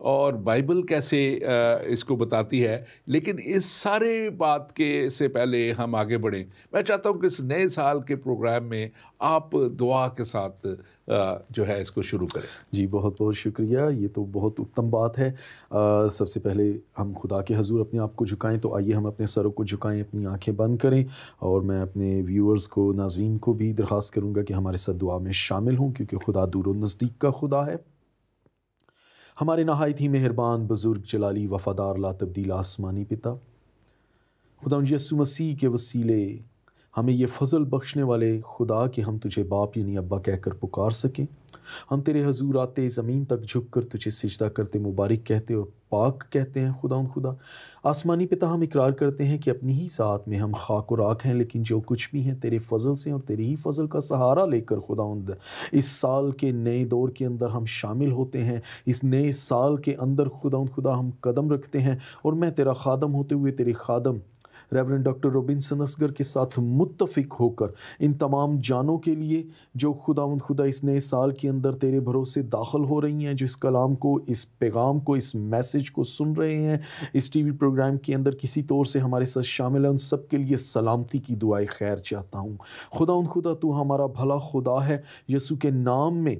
اور بائبل کیسے اس کو بتاتی ہے. لیکن اس سارے بات کے سے پہلے ہم آگے بڑھیں. میں چاہتا ہوں کہ اس نئے سال کے پروگرام میں آپ دعا کے ساتھ جو ہے اس کو شروع کریں. جی بہت بہت شکریہ، یہ تو بہت اتم بات ہے. سب سے پہلے ہم خدا کے حضور اپنے آپ کو جھکائیں، تو آئیے ہم اپنے سروں کو جھکائیں، اپنی آنکھیں بند کریں، اور میں اپنے ویورز کو، ناظرین کو بھی درخواست کروں گا کہ ہمارے ساتھ دعا میں شامل ہوں، کیونکہ خدا دور و نزدیک کا خدا ہے. ہمارے نہایت ہی مہربان، بزرگ، جلالی، وفادار، لا تبدیل آسمانی پتا، خدا یسوع مسیح کے وسیلے ہمیں یہ فضل بخشنے والے خدا کہ ہم تجھے باپ یعنی ابا کہہ کر پکار سکیں. ہم تیرے حضور آتے، زمین تک جھک کر تجھے سجدہ کرتے، مبارک کہتے اور پاک کہتے ہیں. خدا آسمانی پتا، ہم اقرار کرتے ہیں کہ اپنی ہی ذات میں ہم خاک و راکھ ہیں، لیکن جو کچھ بھی ہیں تیرے فضل سے اور تیرے ہی فضل کا سہارا لے کر خداوند اس سال کے نئے دور کے اندر ہم شامل ہوتے ہیں. اس نئے سال کے اندر خدا ہم قدم رکھتے ہیں، اور میں تیرا خادم ہوتے ہوئے تیرے خادم ریورنڈ ڈاکٹر روبنسن اصغر کے ساتھ متفق ہو کر ان تمام جانوں کے لیے جو خدا اس نئے سال کے اندر تیرے بھروسے داخل ہو رہی ہیں، جو اس کلام کو، اس پیغام کو، اس میسج کو سن رہے ہیں، اس ٹی وی پروگرام کے اندر کسی طور سے ہمارے ساتھ شامل ہیں، ان سب کے لیے سلامتی کی دعائیں خیر چاہتا ہوں. خدا تو ہمارا بھلا خدا ہے. یسوع کے نام میں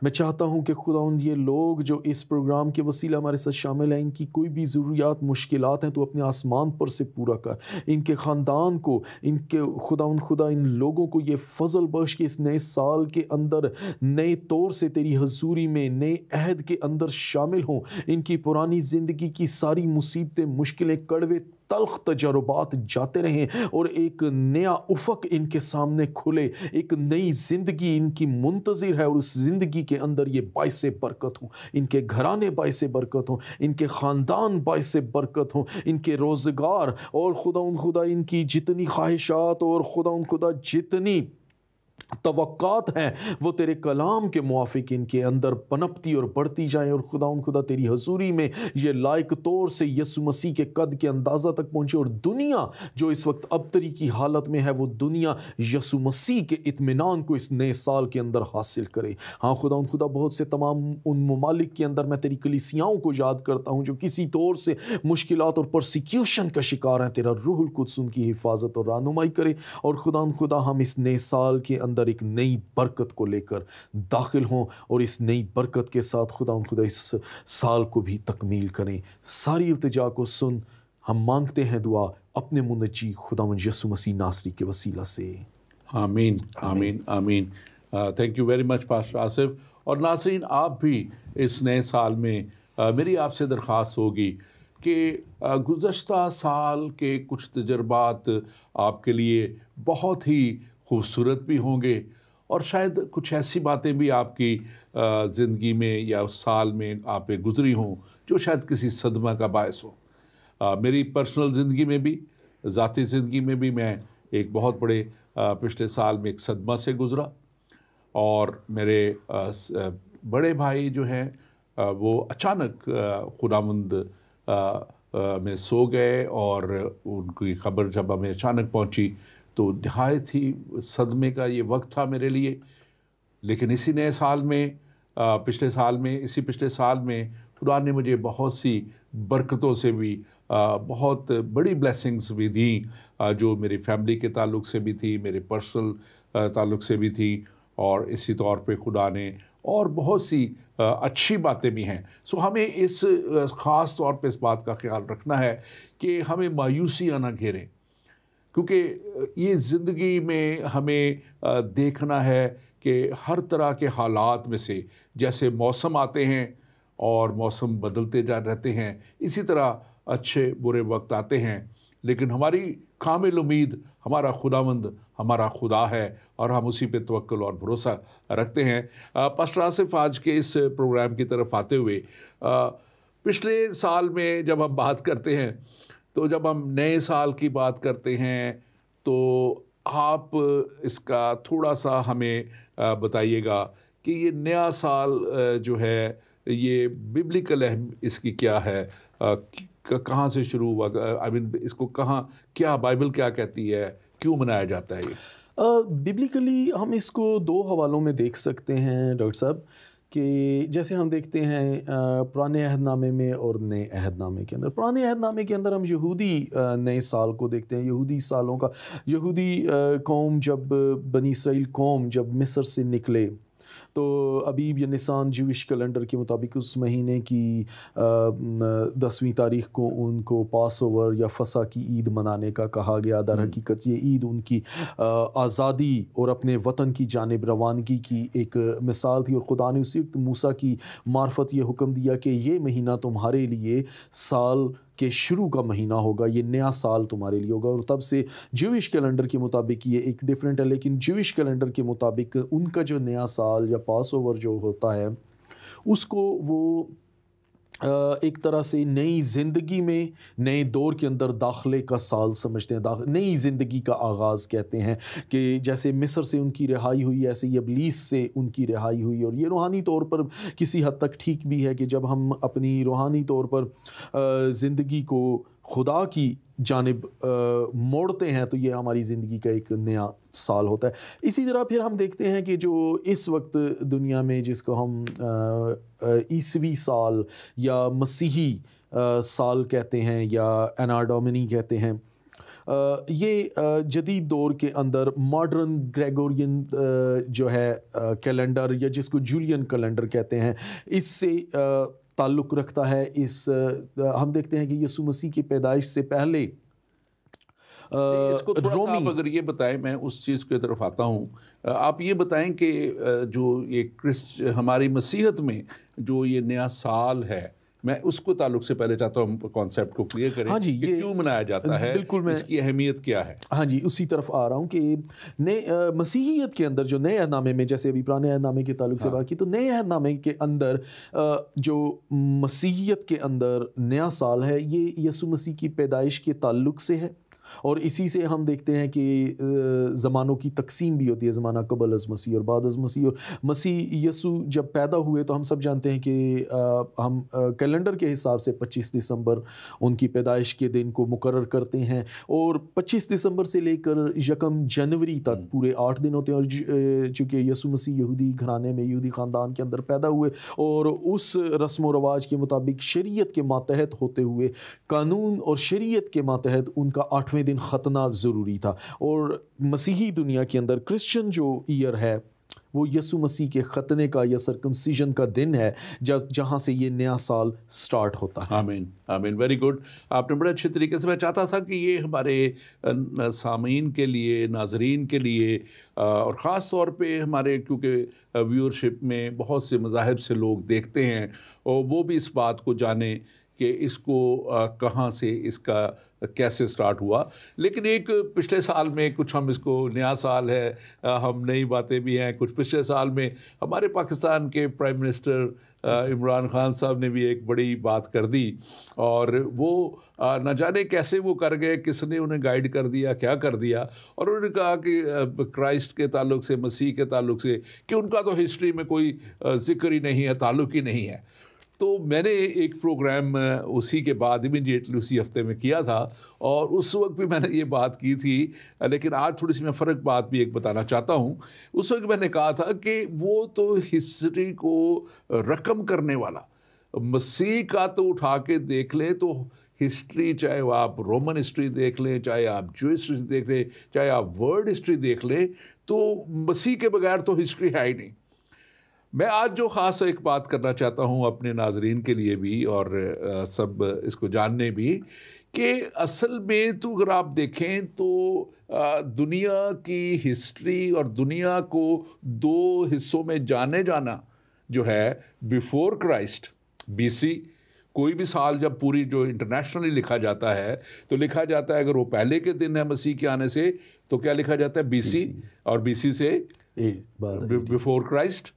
میں چاہتا ہوں کہ خداوند یہ لوگ جو اس پروگرام کے وسیلہ ہمارے ساتھ شامل ہیں، ان کی کوئی بھی ضروریات، مشکلات ہیں تو اپنے آسمان پر سے پورا کر. ان کے خاندان کو، ان کے خدا ان لوگوں کو یہ فضل بخش کہ اس نئے سال کے اندر نئے طور سے تیری حضوری میں نئے عہد کے اندر شامل ہوں. ان کی پرانی زندگی کی ساری مصیبتیں، مشکلیں، کڑوے تلخ تجربات جاتے رہیں، اور ایک نیا افق ان کے سامنے کھلے. ایک نئی زندگی ان کی منتظر ہے، اور اس زندگی کے اندر یہ باعث برکت ہوں. ان کے گھرانے باعث برکت ہوں، ان کے خاندان باعث برکت ہوں، ان کے روزگار، اور خدا ان کی جتنی خواہشات اور خدا جتنی توقعات ہیں وہ تیرے کلام کے موافق ان کے اندر پنپتی اور بڑھتی جائیں، اور خدا تیری حضوری میں یہ لائق طور سے یسوع مسیح کے قد کے اندازہ تک پہنچے، اور دنیا جو اس وقت ابتری کی حالت میں ہے وہ دنیا یسوع مسیح کے اطمینان کو اس نئے سال کے اندر حاصل کرے. ہاں خدا بہت سے تمام ان ممالک کے اندر میں تیری کلیسیاؤں کو یاد کرتا ہوں جو کسی طور سے مشکلات اور پرسیکیوشن کا شکار ہیں. تیرا روح القدس ان کی حفاظت اور رہنمائی کرے، اور خدا ہم اس نئے سال کے اندر ایک نئی برکت کو لے کر داخل ہوں، اور اس نئی برکت کے ساتھ خدا اس سال کو بھی تکمیل کریں. ساری التجا کو سن، ہم مانگتے ہیں دعا اپنے منجی خداوند یسوع مسیح ناصری کے وسیلہ سے. آمین آمین آمین. Thank you very much pastor Asif. اور ناظرین، آپ بھی اس نئے سال میں میری آپ سے درخواست ہوگی کہ گزشتہ سال کے کچھ تجربات آپ کے لیے بہت ہی خوبصورت بھی ہوں گے، اور شاید کچھ ایسی باتیں بھی آپ کی زندگی میں یا اس سال میں آپ پہ گزری ہوں جو شاید کسی صدمہ کا باعث ہو. میری پرسنل زندگی میں بھی، ذاتی زندگی میں بھی، میں ایک بہت بڑے پچھلے سال میں ایک صدمہ سے گزرا، اور میرے بڑے بھائی جو ہیں وہ اچانک خداوند میں سو گئے، اور ان کی خبر جب ہمیں اچانک پہنچی تو نہایت ہی صدمے کا یہ وقت تھا میرے لیے. لیکن اسی نئے سال میں پچھلے سال میں خدا نے مجھے بہت سی برکتوں سے بھی، بہت بڑی بلیسنگز بھی دیں، جو میری فیملی کے تعلق سے بھی تھی، میرے پرسنل تعلق سے بھی تھی، اور اسی طور پہ خدا نے اور بہت سی اچھی باتیں بھی ہیں. سو ہمیں اس خاص طور پہ اس بات کا خیال رکھنا ہے کہ ہمیں مایوسیاں نہ گھیریں، کیونکہ یہ زندگی میں ہمیں دیکھنا ہے کہ ہر طرح کے حالات میں سے، جیسے موسم آتے ہیں اور موسم بدلتے رہتے ہیں، اسی طرح اچھے برے وقت آتے ہیں، لیکن ہماری کامل امید ہمارا خداوند ہمارا خدا ہے، اور ہم اسی پہ توکل اور بھروسہ رکھتے ہیں. پاسٹر آصف، آج کے اس پروگرام کی طرف آتے ہوئے، پچھلے سال میں جب ہم بات کرتے ہیں، تو جب ہم نئے سال کی بات کرتے ہیں تو آپ اس کا تھوڑا سا ہمیں بتائیے گا کہ یہ نیا سال جو ہے یہ ببلیکل اس کی کیا ہے، کہاں سے شروع ہوا، اس کو کہاں، کیا بائبل کیا کہتی ہے، کیوں منایا جاتا ہے یہ؟ ببلیکلی ہم اس کو دو حوالوں میں دیکھ سکتے ہیں ڈاکٹر صاحب، کہ جیسے ہم دیکھتے ہیں پرانے عہد نامے میں اور نئے عہد نامے کے اندر، پرانے عہد نامے کے اندر ہم یہودی نئے سال کو دیکھتے ہیں، یہودی سالوں کا، یہودی قوم جب بنی اسرائیل قوم جب مصر سے نکلے تو ابیب یا نسان جوش کیلنڈر کے مطابق اس مہینے کی 10ویں تاریخ کو ان کو پاس اوور یا فسح کی عید منانے کا کہا گیا۔ در حقیقت یہ عید ان کی آزادی اور اپنے وطن کی جانب روانگی کی ایک مثال تھی، اور خدا نے اسی وقت موسیٰ کی معرفت یہ حکم دیا کہ یہ مہینہ تمہارے لیے سال کہ شروع کا مہینہ ہوگا، یہ نیا سال تمہارے لیے ہوگا۔ اور تب سے جوش کیلنڈر کے مطابق یہ ایک ڈیفرنٹ ہے، لیکن جوش کیلنڈر کے مطابق ان کا جو نیا سال یا پاس اوور جو ہوتا ہے اس کو وہ ایک طرح سے نئی زندگی میں نئے دور کے اندر داخلے کا سال سمجھتے ہیں، نئی زندگی کا آغاز کہتے ہیں، کہ جیسے مصر سے ان کی رہائی ہوئی ایسے ہی ابلیس سے ان کی رہائی ہوئی۔ اور یہ روحانی طور پر کسی حد تک ٹھیک بھی ہے کہ جب ہم اپنی روحانی طور پر زندگی کو خدا کی جانب موڑتے ہیں تو یہ ہماری زندگی کا ایک نیا سال ہوتا ہے۔ اسی طرح پھر ہم دیکھتے ہیں کہ جو اس وقت دنیا میں جس کو ہم عیسوی سال یا مسیحی سال کہتے ہیں یا اینا ڈومینی کہتے ہیں، یہ جدید دور کے اندر ماڈرن گریگورین جو ہے کیلنڈر یا جس کو جولین کیلنڈر کہتے ہیں، اس سے تعلق رکھتا ہے۔ ہم دیکھتے ہیں کہ یسوع مسیح کی پیدائش سے پہلے اس کو تھوڑا سا آپ اگر یہ بتائیں، میں اس چیز کی طرف آتا ہوں، آپ یہ بتائیں کہ جو یہ ہماری مسیحت میں جو یہ نیا سال ہے، میں اس کو تعلق سے پہلے چاہتا ہوں کانسیپٹ کو کلیئر کریں۔ ہاں جی، کہ کیوں منایا جاتا ہے، اس کی اہمیت کیا ہے؟ ہاں جی، اسی طرف آ رہا ہوں کہ مسیحیت کے اندر جو نئے عہد نامے میں، جیسے ابھی پرانے عہد نامے کے تعلق سے بات کی، تو نئے عہد نامے کے اندر جو مسیحیت کے اندر نیا سال ہے یہ یسوع مسیح کی پیدائش کے تعلق سے ہے، اور اسی سے ہم دیکھتے ہیں کہ زمانوں کی تقسیم بھی ہوتی ہے، زمانہ قبل از مسیح اور بعد از مسیح۔ اور مسیح یسوع جب پیدا ہوئے تو ہم سب جانتے ہیں کہ ہم کیلنڈر کے حساب سے 25 دسمبر ان کی پیدائش کے دن کو مقرر کرتے ہیں، اور 25 دسمبر سے لے کر 1 جنوری تک پورے 8 دن ہوتے ہیں۔ اور چونکہ یسوع مسیح یہودی گھرانے میں، یہودی خاندان کے اندر پیدا ہوئے، اور اس رسم و رواج کے مطابق شریعت کے ماتحت ہوتے ہوئے، قانون اور شریعت کے ماتحت ان کا 8ویں دن ختنہ ضروری تھا۔ اور مسیحی دنیا کے اندر کرسچن جو ایئر ہے وہ یسوع مسیح کے ختنے کا یا سرکمسیجن کا دن ہے، جہاں سے یہ نیا سال سٹارٹ ہوتا ہے۔ آمین آمین، ویری گڈ۔ آپ نے بڑے اچھے طریقے سے، میں چاہتا تھا کہ یہ ہمارے سامعین کے لیے، ناظرین کے لیے، اور خاص طور پہ ہمارے کیونکہ ویورشپ میں بہت سے مذاہب سے لوگ دیکھتے ہیں، اور وہ بھی اس بات کو جانیں کہ اس کو کہاں سے، اس کا کیسے سٹارٹ ہوا۔ لیکن ایک پچھلے سال میں کچھ ہم اس کو نیا سال ہے، ہم نئی باتیں بھی ہیں کچھ۔ پچھلے سال میں ہمارے پاکستان کے پرائم منسٹر عمران خان صاحب نے بھی ایک بڑی بات کر دی، اور وہ نہ جانے کیسے وہ کر گئے، کس نے انہیں گائیڈ کر دیا، کیا کر دیا، اور انہوں نے کہا کہ کرائسٹ کے تعلق سے، مسیح کے تعلق سے، کہ ان کا تو ہسٹری میں کوئی ذکر ہی نہیں ہے، تعلق ہی نہیں ہے۔ تو میں نے ایک پروگرام اسی کے بعد امیڈیٹلی اسی ہفتے میں کیا تھا، اور اس وقت بھی میں نے یہ بات کی تھی، لیکن آج تھوڑی سی میں فرق بات بھی ایک بتانا چاہتا ہوں۔ اس وقت میں نے کہا تھا کہ وہ تو ہسٹری کو رقم کرنے والا، مسیح کا تو اٹھا کے دیکھ لیں تو ہسٹری، چاہے وہ آپ رومن ہسٹری دیکھ لیں، چاہے آپ جوئش ہسٹری دیکھ لیں، چاہے آپ ورلڈ ہسٹری دیکھ لیں، تو مسیح کے بغیر تو ہسٹری ہے ہی نہیں۔ میں آج جو خاص ایک بات کرنا چاہتا ہوں اپنے ناظرین کے لیے بھی، اور سب اس کو جاننے بھی، کہ اصل میں تو اگر آپ دیکھیں تو دنیا کی ہسٹری اور دنیا کو 2 حصوں میں جانے جانا جو ہے، بیفور کرائسٹ BC، کوئی بھی سال جب پوری جو انٹرنیشنلی لکھا جاتا ہے تو لکھا جاتا ہے، اگر وہ پہلے کے دن ہے مسیح کے آنے سے تو کیا لکھا جاتا ہے؟ BC، اور BC سے بیفور کرائسٹ،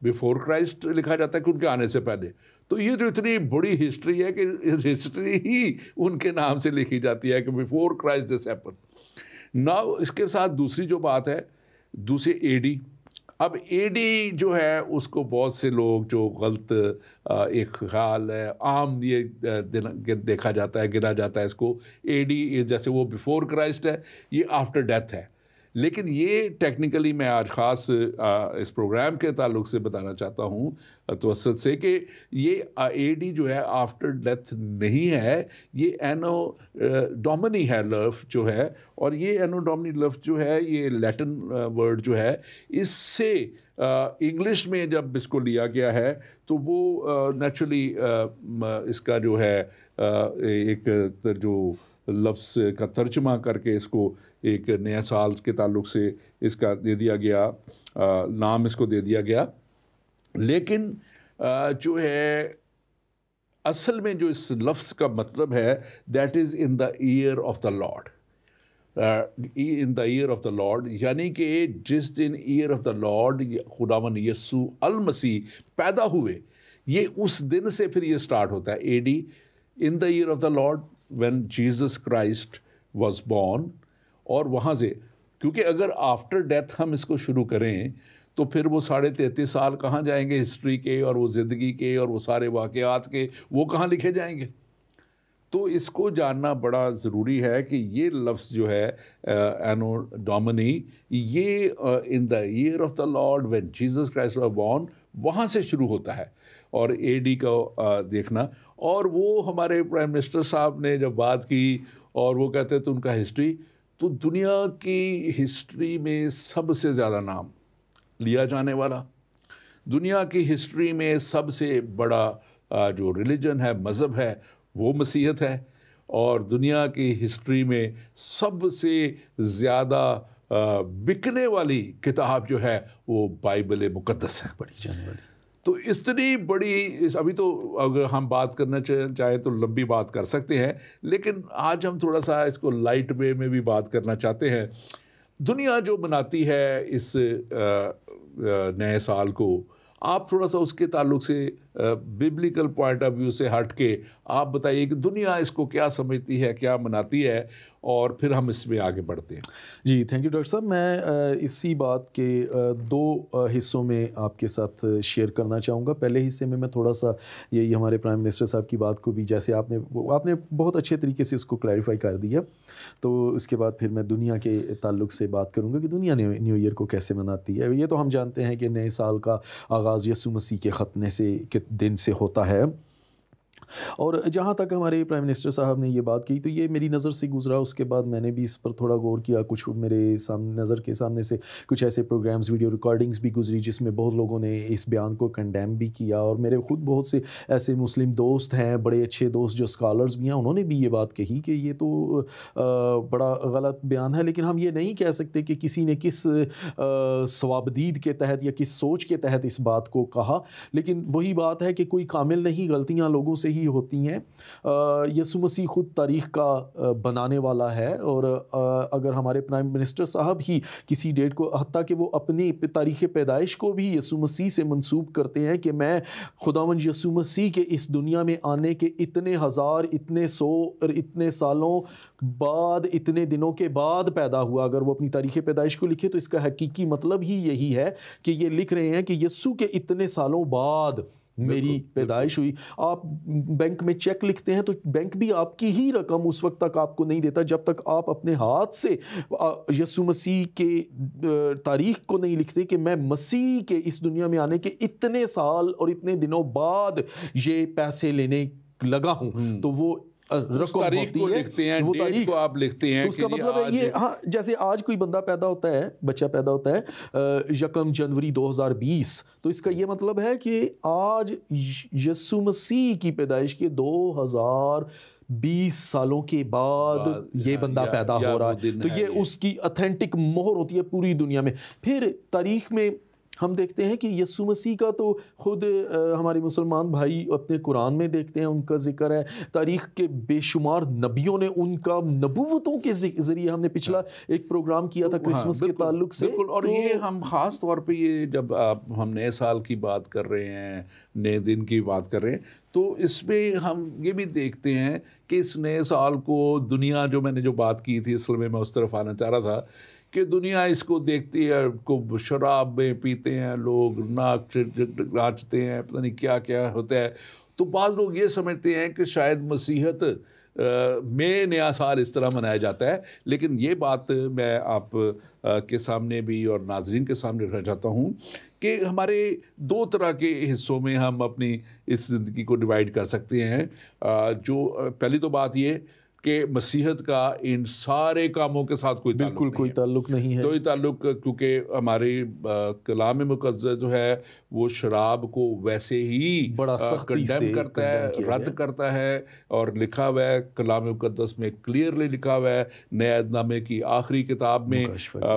بیفور کرائسٹ لکھا جاتا ہے کہ ان کے آنے سے پہلے۔ تو یہ جو اتنی بڑی ہسٹری ہے کہ ہسٹری ہی ان کے نام سے لکھی جاتی ہے کہ before Christ this happen. Now اس کے ساتھ دوسری جو بات ہے، دوسری AD۔ اب AD جو ہے اس کو بہت سے لوگ جو غلط ایک خیال ہے، عام یہ دیکھا جاتا ہے، گنا جاتا ہے اس کو AD جیسے وہ بیفور کرائسٹ ہے، یہ آفٹر ڈیتھ ہے۔ لیکن یہ ٹیکنیکلی میں آج خاص اس پروگرام کے تعلق سے بتانا چاہتا ہوں توسط سے کہ یہ اے ڈی جو ہے آفٹر ڈیتھ نہیں ہے، یہ اینو ڈومنی ہے لفظ جو ہے، اور یہ اینو ڈومنی لفظ جو ہے یہ لیٹن ورڈ جو ہے، اس سے انگلش میں جب اس کو لیا گیا ہے تو وہ نیچرلی اس کا جو ہے ایک جو لفظ کا ترجمہ کر کے اس کو ایک نیا سال کے تعلق سے اس کا دے دیا گیا، نام اس کو دے دیا گیا، لیکن جو ہے اصل میں جو اس لفظ کا مطلب ہے that is in the year of the Lord, in the year of the Lord, یعنی کہ جس دن ایئر آف دا لارڈ خداوند یسوع المسیح پیدا ہوئے، یہ اس دن سے پھر یہ سٹارٹ ہوتا ہے A D, in the year of the lord when Jesus Christ was born، اور وہاں سے کیونکہ اگر آفٹر ڈیتھ ہم اس کو شروع کریں تو پھر وہ 33.5 سال کہاں جائیں گے ہسٹری کے اور وہ زندگی کے اور وہ سارے واقعات کے، وہ کہاں لکھے جائیں گے؟ تو اس کو جاننا بڑا ضروری ہے کہ یہ لفظ جو ہے اینو ڈومنی، یہ in the year of the lord when Jesus Christ was born, وہاں سے شروع ہوتا ہے، اور اے ڈی کا دیکھنا، اور وہ ہمارے پرائم منسٹر صاحب نے جب بات کی اور وہ کہتے تو ان کا ہسٹری، تو دنیا کی ہسٹری میں سب سے زیادہ نام لیا جانے والا، دنیا کی ہسٹری میں سب سے بڑا جو ریلیجن ہے، مذہب ہے، وہ مسیحیت ہے، اور دنیا کی ہسٹری میں سب سے زیادہ بکنے والی کتاب جو ہے وہ بائبل مقدس ہے، پڑھی جانے والی۔ تو اتنی بڑی، ابھی تو اگر ہم بات کرنا چاہیں تو لمبی بات کر سکتے ہیں، لیکن آج ہم تھوڑا سا اس کو لائٹ وے میں بھی بات کرنا چاہتے ہیں۔ دنیا جو مناتی ہے اس نئے سال کو، آپ تھوڑا سا اس کے تعلق سے ببلیکل پوائنٹ آف ویو سے ہٹ کے آپ بتائیے کہ دنیا اس کو کیا سمجھتی ہے، کیا مناتی ہے، اور پھر ہم اس میں آگے بڑھتے ہیں۔ جی تھینک یو ڈاکٹر صاحب، میں اسی بات کے دو حصوں میں آپ کے ساتھ شیئر کرنا چاہوں گا۔ پہلے حصے میں تھوڑا سا یہی ہمارے پرائم منسٹر صاحب کی بات کو بھی، جیسے آپ نے بہت اچھے طریقے سے اس کو کلیریفائی کر دیا، تو اس کے بعد پھر میں دنیا کے تعلق سے بات کروں گا کہ دنیا نیو ایئر کو کیسے مناتی ہے۔ یہ تو ہم جانتے ہیں کہ نئے سال کا آغاز یسوع مسیح کے ختنے سے کے دن سے ہوتا ہے، اور جہاں تک ہمارے پرائم منسٹر صاحب نے یہ بات کی تو یہ میری نظر سے گزرا، اس کے بعد میں نے بھی اس پر تھوڑا غور کیا، کچھ میرے نظر کے سامنے سے کچھ ایسے پروگرامز، ویڈیو ریکارڈنگز بھی گزری جس میں بہت لوگوں نے اس بیان کو کنڈیم بھی کیا، اور میرے خود بہت سے ایسے مسلم دوست ہیں، بڑے اچھے دوست جو اسکالرز بھی ہیں، انہوں نے بھی یہ بات کہی کہ یہ تو بڑا غلط بیان ہے، لیکن ہم یہ نہیں کہہ سکتے کہ کسی نے کس ثوابدید کے تحت یا کس سوچ کے تحت اس بات کو کہا، لیکن وہی بات ہے کہ کوئی کامل نہیں، غلطیاں لوگوں سے ہی ہوتی ہیں۔ یسوع مسیح خود تاریخ کا بنانے والا ہے، اور اگر ہمارے پرائم منسٹر صاحب ہی کسی ڈیٹ کو، حتیٰ کہ وہ اپنی تاریخ پیدائش کو بھی یسوع مسیح سے منسوب کرتے ہیں کہ میں خداوند یسوع مسیح کے اس دنیا میں آنے کے اتنے ہزار، اتنے سو اور اتنے سالوں بعد، اتنے دنوں کے بعد پیدا ہوا۔ اگر وہ اپنی تاریخ پیدائش کو لکھے تو اس کا حقیقی مطلب ہی یہی ہے کہ یہ لکھ رہے ہیں کہ یسوع کے اتنے سالوں بعد میری پیدائش ہوئی۔ آپ بینک میں چیک لکھتے ہیں تو بینک بھی آپ کی ہی رقم اس وقت تک آپ کو نہیں دیتا جب تک آپ اپنے ہاتھ سے یسوع مسیح کے تاریخ کو نہیں لکھتے کہ میں مسیح کے اس دنیا میں آنے کے اتنے سال اور اتنے دنوں بعد یہ پیسے لینے لگا ہوں، تو وہ تاریخ کو لکھتے ہیں، ڈیٹ کو آپ لکھتے ہیں، اس کا مطلب ہے یہ، ہاں جیسے آج کوئی بندہ پیدا ہوتا ہے، بچہ پیدا ہوتا ہے 1 جنوری 2020، تو اس کا یہ مطلب ہے کہ آج یسوع مسیح کی پیدائش کے 2020 سالوں کے بعد یہ بندہ پیدا ہو رہا ہے، تو یہ اس کی اتھینٹک مہر ہوتی ہے پوری دنیا میں۔ پھر تاریخ میں ہم دیکھتے ہیں کہ یسوع مسیح کا تو خود ہمارے مسلمان بھائی اپنے قرآن میں دیکھتے ہیں، ان کا ذکر ہے، تاریخ کے بے شمار نبیوں نے ان کا نبوتوں کے ذریعے، ہم نے پچھلا ایک پروگرام کیا تھا کرسمس کے تعلق سے، بالکل، اور یہ ہم خاص طور پہ یہ جب ہم نئے سال کی بات کر رہے ہیں، نئے دن کی بات کر رہے ہیں، تو اس میں ہم یہ بھی دیکھتے ہیں کہ اس نئے سال کو دنیا، جو میں نے جو بات کی تھی اصل میں اس طرف آنا چاہ رہا تھا کہ دنیا اس کو دیکھتی ہے، کو شراب میں پیتے ہیں لوگ، ناچتے ہیں، پتہ نہیں کیا کیا ہوتا ہے، تو بعض لوگ یہ سمجھتے ہیں کہ شاید مسیحت میں نیا سال اس طرح منایا جاتا ہے. لیکن یہ بات میں آپ کے سامنے بھی اور ناظرین کے سامنے رکھنا چاہتا ہوں کہ ہمارے دو طرح کے حصوں میں ہم اپنی اس زندگی کو ڈیوائیڈ کر سکتے ہیں. جو پہلی تو بات یہ کہ مسیحت کا ان سارے کاموں کے ساتھ کوئی تعلق نہیں ہے. کوئی تعلق کیونکہ ہماری کلام مقدس جو ہے وہ شراب کو ویسے ہی کنڈیم کرتا ہے, رد کرتا ہے. اور لکھا ہوا ہے کلام مقدس میں کلیئرلی لکھا ہوا ہے, نئے عہد نامے کی آخری کتاب میں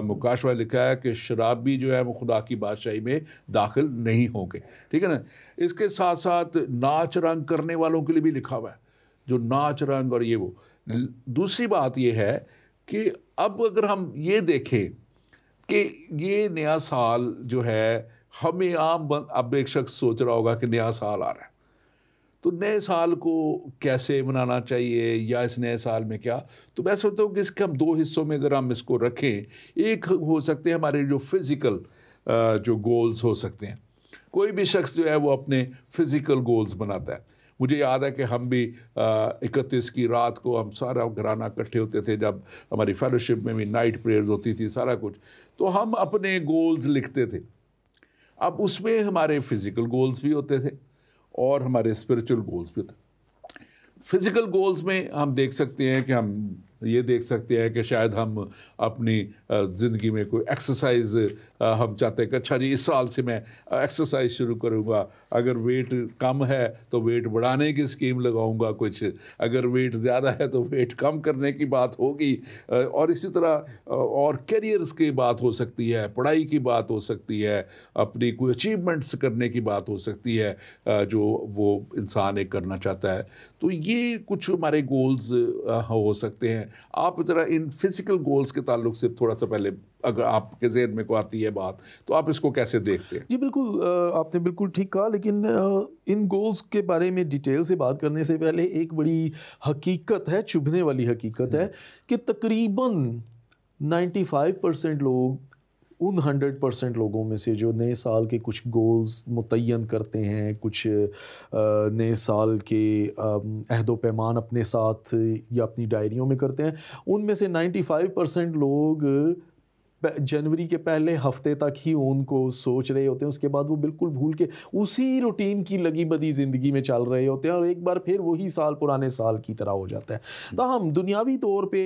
مکاشفہ لکھا ہے کہ شرابی جو ہے وہ خدا کی بادشاہی میں داخل نہیں ہوں گے. ٹھیک ہے نا. اس کے ساتھ ساتھ ناچ رنگ کرنے والوں کے لیے بھی لکھا ہوا ہے, جو ناچ رنگ اور یہ وہ. دوسری بات یہ ہے کہ اب اگر ہم یہ دیکھیں کہ یہ نیا سال جو ہے ہمیں عام اب ایک شخص سوچ رہا ہوگا کہ نیا سال آ رہا ہے تو نئے سال کو کیسے منانا چاہیے یا اس نئے سال میں کیا. تو میں سوچتا ہوں کہ اس کے ہم دو حصوں میں اگر ہم اس کو رکھیں, ایک ہو سکتے ہیں ہمارے جو فزیکل جو گولز ہو سکتے ہیں. کوئی بھی شخص جو ہے وہ اپنے فزیکل گولز بناتا ہے. مجھے یاد ہے کہ ہم بھی 31 کی رات کو ہم سارا گھرانہ اکٹھے ہوتے تھے, جب ہماری فیلوشپ میں بھی نائٹ پریئرز ہوتی تھی سارا کچھ, تو ہم اپنے گولز لکھتے تھے. اب اس میں ہمارے فزیکل گولز بھی ہوتے تھے اور ہمارے اسپرچل گولز بھی ہوتے تھے. فزیکل گولز میں ہم دیکھ سکتے ہیں کہ ہم یہ دیکھ سکتے ہیں کہ شاید ہم اپنی زندگی میں کوئی ایکسرسائز ہم چاہتے ہیں کہ اچھا جی اس سال سے میں ایکسرسائز شروع کروں گا. اگر ویٹ کم ہے تو ویٹ بڑھانے کی اسکیم لگاؤں گا کچھ, اگر ویٹ زیادہ ہے تو ویٹ کم کرنے کی بات ہوگی. اور اسی طرح اور کیریئرز کی بات ہو سکتی ہے, پڑھائی کی بات ہو سکتی ہے, اپنی کوئی اچیومنٹس کرنے کی بات ہو سکتی ہے جو وہ انسان ایک کرنا چاہتا ہے. تو یہ کچھ ہمارے گولز ہو سکتے ہیں. آپ ذرا ان فزیکل گولز کے تعلق سے تھوڑا سا پہلے اگر آپ کے ذہن میں کو آتی ہے بات تو آپ اس کو کیسے دیکھتے ہیں؟ جی بالکل, آپ نے بالکل ٹھیک کہا, لیکن ان گولز کے بارے میں ڈیٹیل سے بات کرنے سے پہلے ایک بڑی حقیقت ہے, چبھنے والی حقیقت ہے کہ تقریباً 95% لوگ ان 100% لوگوں میں سے جو نئے سال کے کچھ گولز متعین کرتے ہیں, کچھ نئے سال کے عہد و پیمان اپنے ساتھ یا اپنی ڈائریوں میں کرتے ہیں, ان میں سے 95% لوگ جنوری کے پہلے ہفتے تک ہی ان کو سوچ رہے ہوتے ہیں. اس کے بعد وہ بالکل بھول کے اسی روٹین کی لگی بدی زندگی میں چل رہے ہوتے ہیں اور ایک بار پھر وہی سال پرانے سال کی طرح ہو جاتا ہے. تاہم دنیاوی طور پہ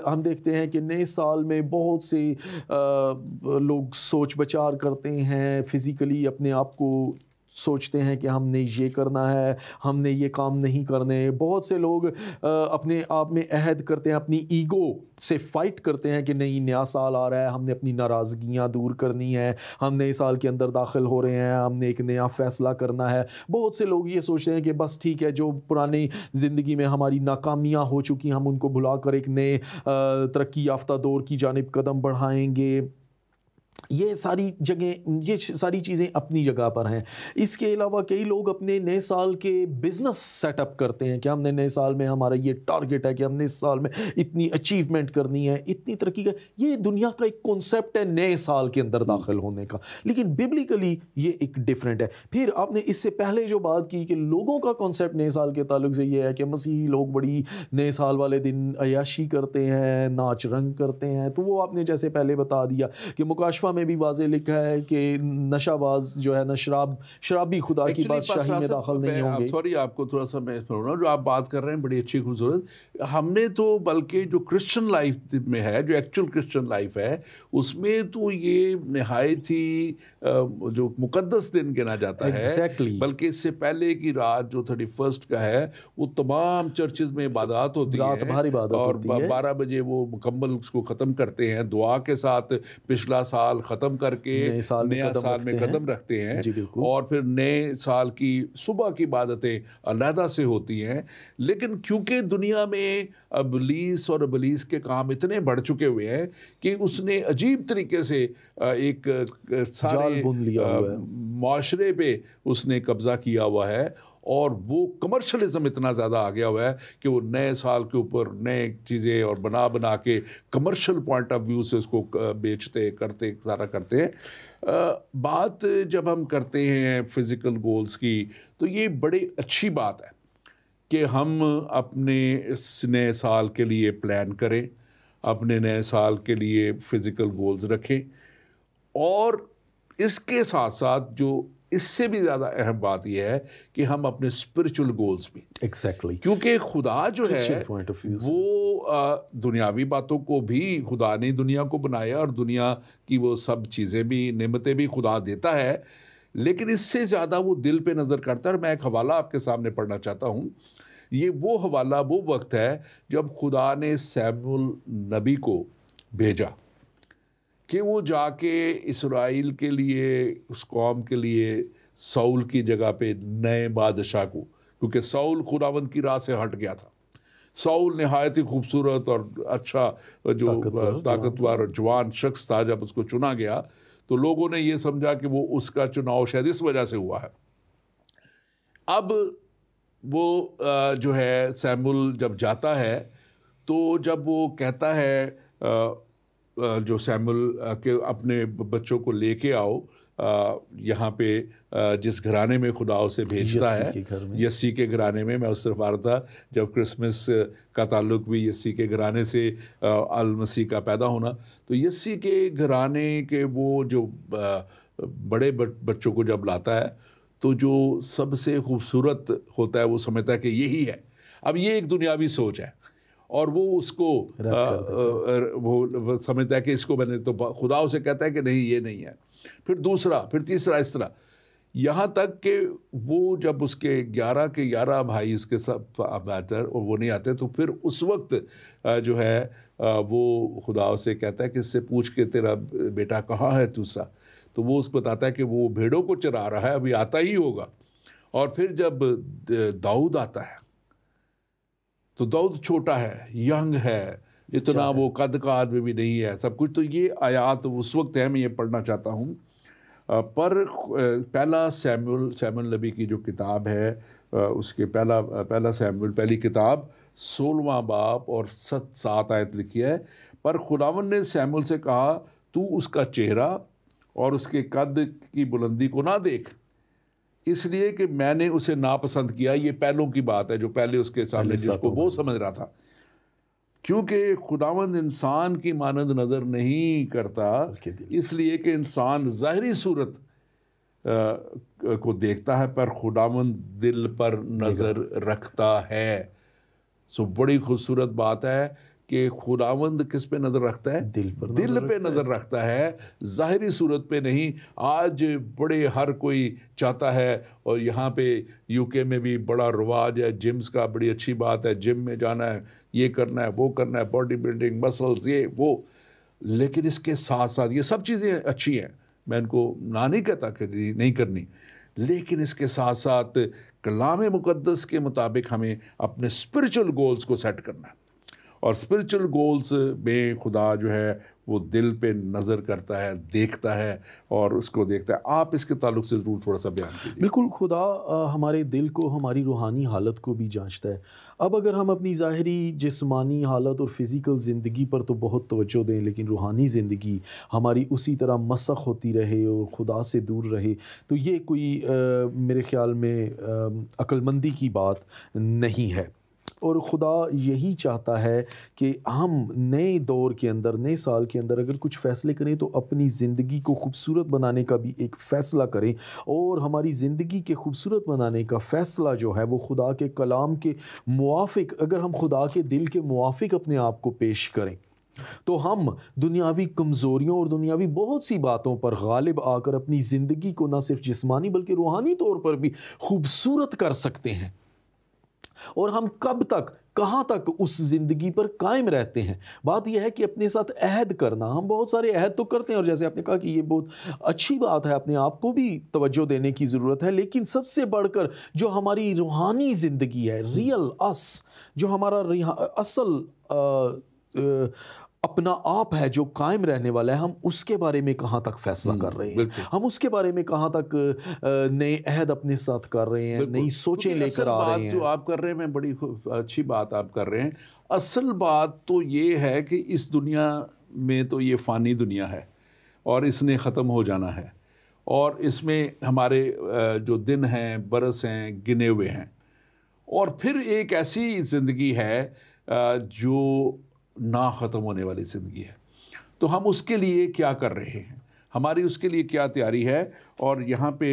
ہم دیکھتے ہیں کہ نئے سال میں بہت سے لوگ سوچ بچار کرتے ہیں, فزیکلی اپنے آپ کو سوچتے ہیں کہ ہم نے یہ کرنا ہے, ہم نے یہ کام نہیں کرنے. بہت سے لوگ اپنے آپ میں عہد کرتے ہیں, اپنی ایگو سے فائٹ کرتے ہیں کہ نہیں نیا سال آ رہا ہے, ہم نے اپنی ناراضگیاں دور کرنی ہے, ہم نئے سال کے اندر داخل ہو رہے ہیں, ہم نے ایک نیا فیصلہ کرنا ہے. بہت سے لوگ یہ سوچتے ہیں کہ بس ٹھیک ہے, جو پرانی زندگی میں ہماری ناکامیاں ہو چکی ہم ان کو بھلا کر ایک نئے ترقی یافتہ دور کی جانب قدم بڑھائیں گے. یہ ساری چیزیں اپنی جگہ پر ہیں. اس کے علاوہ کئی لوگ اپنے نئے سال کے بزنس سیٹ اپ کرتے ہیں کہ ہم نے نئے سال میں ہمارا یہ ٹارگٹ ہے کہ ہم نے اس سال میں اتنی اچیومنٹ کرنی ہے, اتنی ترقی کا. یہ دنیا کا ایک کنسیپٹ ہے نئے سال کے اندر داخل ہونے کا, لیکن ببلیکلی یہ ایک ڈیفرنٹ ہے. پھر آپ نے اس سے پہلے جو بات کی کہ لوگوں کا کنسیپٹ نئے سال کے تعلق سے یہ ہے کہ مسیحی لوگ بڑی نئے سال والے دن عیاشی کرتے ہیں, ناچ رنگ کرتے ہیں. تو وہ آپ نے جیسے پہلے بتا دیا کہ مکاشفہ میں بھی واضح لکھا ہے کہ نشہ باز جو ہے نا شرابی خدا کی بادشاہی میں داخل نہیں ہوں گے. سوری آپ کو تھوڑا سا میں جو آپ بات کر رہے ہیں بڑی اچھی خوبصورت. ہم نے تو بلکہ جو کرسچن لائف میں ہے, جو ایکچوئل کرسچن لائف ہے, اس میں تو یہ نہایت ہی جو مقدس دن گنا جاتا ہے. بلکہ اس سے پہلے کی رات جو 31 کا ہے وہ تمام چرچز میں عبادات ہوتی ہیں اور 12 بجے وہ مکمل اس کو ختم کرتے ہیں دعا کے ساتھ. پچھلا سال ختم کر کے نیا سال میں قدم رکھتے ہیں اور پھر نئے سال کی صبح کی عبادتیں علیحدہ سے ہوتی ہیں. لیکن کیونکہ دنیا میں ابلیس اور ابلیس کے کام اتنے بڑھ چکے ہوئے ہیں کہ اس نے عجیب طریقے سے ایک سارے معاشرے پہ اس نے قبضہ کیا ہوا ہے اور وہ کمرشلزم اتنا زیادہ آ گیا ہوا ہے کہ وہ نئے سال کے اوپر نئے چیزیں اور بنا کے کمرشل پوائنٹ آف ویو سے اس کو بیچتے کرتے سارا کرتے ہیں. بات جب ہم کرتے ہیں فزیکل گولز کی تو یہ بڑی اچھی بات ہے کہ ہم اپنے اس نئے سال کے لیے پلان کریں، اپنے نئے سال کے لیے فزیکل گولز رکھیں، اور اس کے ساتھ ساتھ جو اس سے بھی زیادہ اہم بات یہ ہے کہ ہم اپنے اسپرچل گولز بھی، کیونکہ خدا جو ہے وہ دنیاوی باتوں کو بھی، خدا نے دنیا کو بنایا اور دنیا کی وہ سب چیزیں بھی، نعمتیں بھی خدا دیتا ہے، لیکن اس سے زیادہ وہ دل پہ نظر کرتا ہے۔ اور میں ایک حوالہ آپ کے سامنے پڑھنا چاہتا ہوں۔ یہ وہ حوالہ، وہ وقت ہے جب خدا نے سیموئیل نبی کو بھیجا کہ وہ جا کے اسرائیل کے لیے، اس قوم کے لیے ساؤل کی جگہ پہ نئے بادشاہ کو، کیونکہ ساؤل خداوند کی راہ سے ہٹ گیا تھا۔ ساؤل نہایت ہی خوبصورت اور اچھا جو طاقتور اور جوان شخص تھا، جب اس کو چنا گیا تو لوگوں نے یہ سمجھا کہ وہ اس کا چناؤ شاید اس وجہ سے ہوا ہے۔ اب وہ جو ہے سیموئیل جب جاتا ہے تو جب وہ کہتا ہے جو سیموئیل کہ اپنے بچوں کو لے کے آؤ یہاں پہ جس گھرانے میں خدا اسے بھیجتا ہے، یسی کے گھرانے میں۔ میں اس طرف آ رہا تھا جب کرسمس کا تعلق بھی یسی کے گھرانے سے المسیح کا پیدا ہونا، تو یسی کے گھرانے کے وہ جو بڑے بچوں کو جب لاتا ہے تو جو سب سے خوبصورت ہوتا ہے وہ سمجھتا ہے کہ یہی ہے۔ اب یہ ایک دنیاوی سوچ ہے، اور وہ اس کو وہ سمجھتا ہے کہ اس کو میں نے تو، خدا اسے کہتا ہے کہ نہیں یہ نہیں ہے، پھر دوسرا، پھر تیسرا، اس طرح یہاں تک کہ وہ جب اس کے 11 کے 11 بھائی اس کے ساتھ اور وہ نہیں آتے، تو پھر اس وقت جو ہے وہ خدا اسے کہتا ہے کہ اس سے پوچھ کے تیرا بیٹا کہاں ہے توسا، تو وہ اس کو بتاتا ہے کہ وہ بھیڑوں کو چرا رہا ہے، ابھی آتا ہی ہوگا۔ اور پھر جب داؤد آتا ہے تو داؤد چھوٹا ہے، ینگ ہے، اتنا وہ قد کا آدمی بھی نہیں ہے، سب کچھ۔ تو یہ آیات اس وقت ہے، میں یہ پڑھنا چاہتا ہوں۔ پر پہلا سیموئیل نبی کی جو کتاب ہے، اس کے پہلا سیموئیل پہلی کتاب 16واں باب اور 7 آیت لکھی ہے۔ پر خداوند نے سیموئیل سے کہا، تو اس کا چہرہ اور اس کے قد کی بلندی کو نہ دیکھ، اس لیے کہ میں نے اسے ناپسند کیا۔ یہ پہلوں کی بات ہے جو پہلے اس کے سامنے جس کو وہ سمجھ رہا تھا، کیونکہ خداوند انسان کی مانند نظر نہیں کرتا، اس لیے کہ انسان ظاہری صورت کو دیکھتا ہے، پر خداوند دل پر نظر رکھتا ہے۔ سو بڑی خوبصورت بات ہے کہ خداوند کس پہ نظر رکھتا ہے؟ دل پہ نظر رکھتا ہے، ظاہری صورت پہ نہیں۔ آج بڑے ہر کوئی چاہتا ہے، اور یہاں پہ UK میں بھی بڑا رواج ہے جمز کا، بڑی اچھی بات ہے، جم میں جانا ہے، یہ کرنا ہے، وہ کرنا ہے، باڈی بلڈنگ، مسلز، یہ وہ، لیکن اس کے ساتھ ساتھ یہ سب چیزیں اچھی ہیں، میں ان کو نہ نہیں کہتا کہ نہیں کرنی، لیکن اس کے ساتھ ساتھ کلام مقدس کے مطابق ہمیں اپنے اسپرچل گولز کو سیٹ کرنا ہے، اور اسپرچل گولز میں خدا جو ہے وہ دل پہ نظر کرتا ہے، دیکھتا ہے، اور اس کو دیکھتا ہے۔ آپ اس کے تعلق سے ضرور تھوڑا سا بیان کیجیے۔ بالکل، خدا ہمارے دل کو، ہماری روحانی حالت کو بھی جانچتا ہے۔ اب اگر ہم اپنی ظاہری جسمانی حالت اور فزیکل زندگی پر تو بہت توجہ دیں، لیکن روحانی زندگی ہماری اسی طرح مسخ ہوتی رہے اور خدا سے دور رہے، تو یہ کوئی میرے خیال میں عقل مندی کی بات نہیں ہے۔ اور خدا یہی چاہتا ہے کہ ہم نئے دور کے اندر، نئے سال کے اندر اگر کچھ فیصلے کریں تو اپنی زندگی کو خوبصورت بنانے کا بھی ایک فیصلہ کریں، اور ہماری زندگی کے خوبصورت بنانے کا فیصلہ جو ہے وہ خدا کے کلام کے موافق، اگر ہم خدا کے دل کے موافق اپنے آپ کو پیش کریں تو ہم دنیاوی کمزوریوں اور دنیاوی بہت سی باتوں پر غالب آ کر اپنی زندگی کو نہ صرف جسمانی بلکہ روحانی طور پر بھی خوبصورت کر سکتے ہیں۔ اور ہم کب تک، کہاں تک اس زندگی پر قائم رہتے ہیں؟ بات یہ ہے کہ اپنے ساتھ عہد کرنا، ہم بہت سارے عہد تو کرتے ہیں، اور جیسے آپ نے کہا کہ یہ بہت اچھی بات ہے، اپنے آپ کو بھی توجہ دینے کی ضرورت ہے، لیکن سب سے بڑھ کر جو ہماری روحانی زندگی ہے، ریئل اس، جو ہمارا اصل اپنا آپ ہے جو قائم رہنے والا ہے، ہم اس کے بارے میں کہاں تک فیصلہ کر رہے ہیں؟ ہم اس کے بارے میں کہاں تک نئے عہد اپنے ساتھ کر رہے ہیں، نئی سوچیں لے کر آ رہے ہیں؟ جو آپ کر رہے ہیں، میں بڑی اچھی بات آپ کر رہے ہیں۔ اصل بات تو یہ ہے کہ اس دنیا میں تو یہ فانی دنیا ہے اور اس نے ختم ہو جانا ہے، اور اس میں ہمارے جو دن ہیں، برس ہیں، گنے ہوئے ہیں، اور پھر ایک ایسی زندگی ہے جو نہ ختم ہونے والی زندگی ہے. تو ہم اس کے لیے کیا کر رہے ہیں, ہماری اس کے لیے کیا تیاری ہے؟ اور یہاں پہ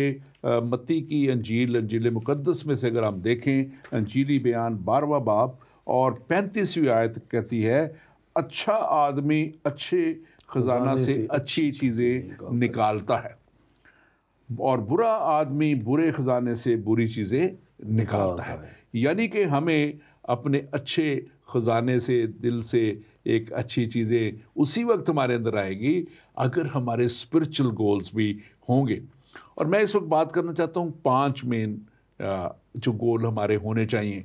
متی کی انجیل مقدس میں سے اگر ہم دیکھیں, انجیلی بیان 12واں باب اور 35ویں آیت کہتی ہے, اچھا آدمی اچھے خزانہ سے اچھی چیزیں نکالتا ہے اور برا آدمی برے خزانے سے بری چیزیں نکالتا ہے. یعنی کہ ہمیں اپنے اچھے خزانے سے, دل سے ایک اچھی چیزیں اسی وقت ہمارے اندر آئے گی اگر ہمارے اسپرچل گولز بھی ہوں گے. اور میں اس وقت بات کرنا چاہتا ہوں 5 مین جو گول ہمارے ہونے چاہیے.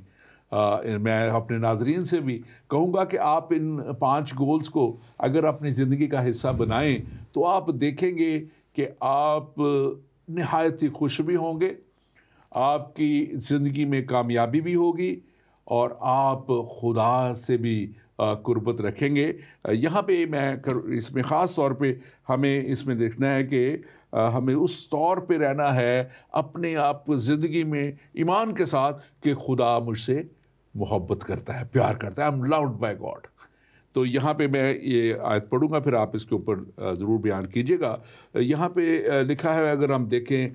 میں اپنے ناظرین سے بھی کہوں گا کہ آپ ان 5 گولز کو اگر اپنی زندگی کا حصہ بنائیں تو آپ دیکھیں گے کہ آپ نہایت ہی خوش بھی ہوں گے, آپ کی زندگی میں کامیابی بھی ہوگی اور آپ خدا سے بھی قربت رکھیں گے. یہاں پہ میں اس میں خاص طور پہ ہمیں اس میں دیکھنا ہے کہ ہمیں اس طور پہ رہنا ہے اپنے آپ زندگی میں ایمان کے ساتھ کہ خدا مجھ سے محبت کرتا ہے, پیار کرتا ہے. I am loved by God. تو یہاں پہ میں یہ آیت پڑھوں گا, پھر آپ اس کے اوپر ضرور بیان کیجیے گا. یہاں پہ لکھا ہے, اگر ہم دیکھیں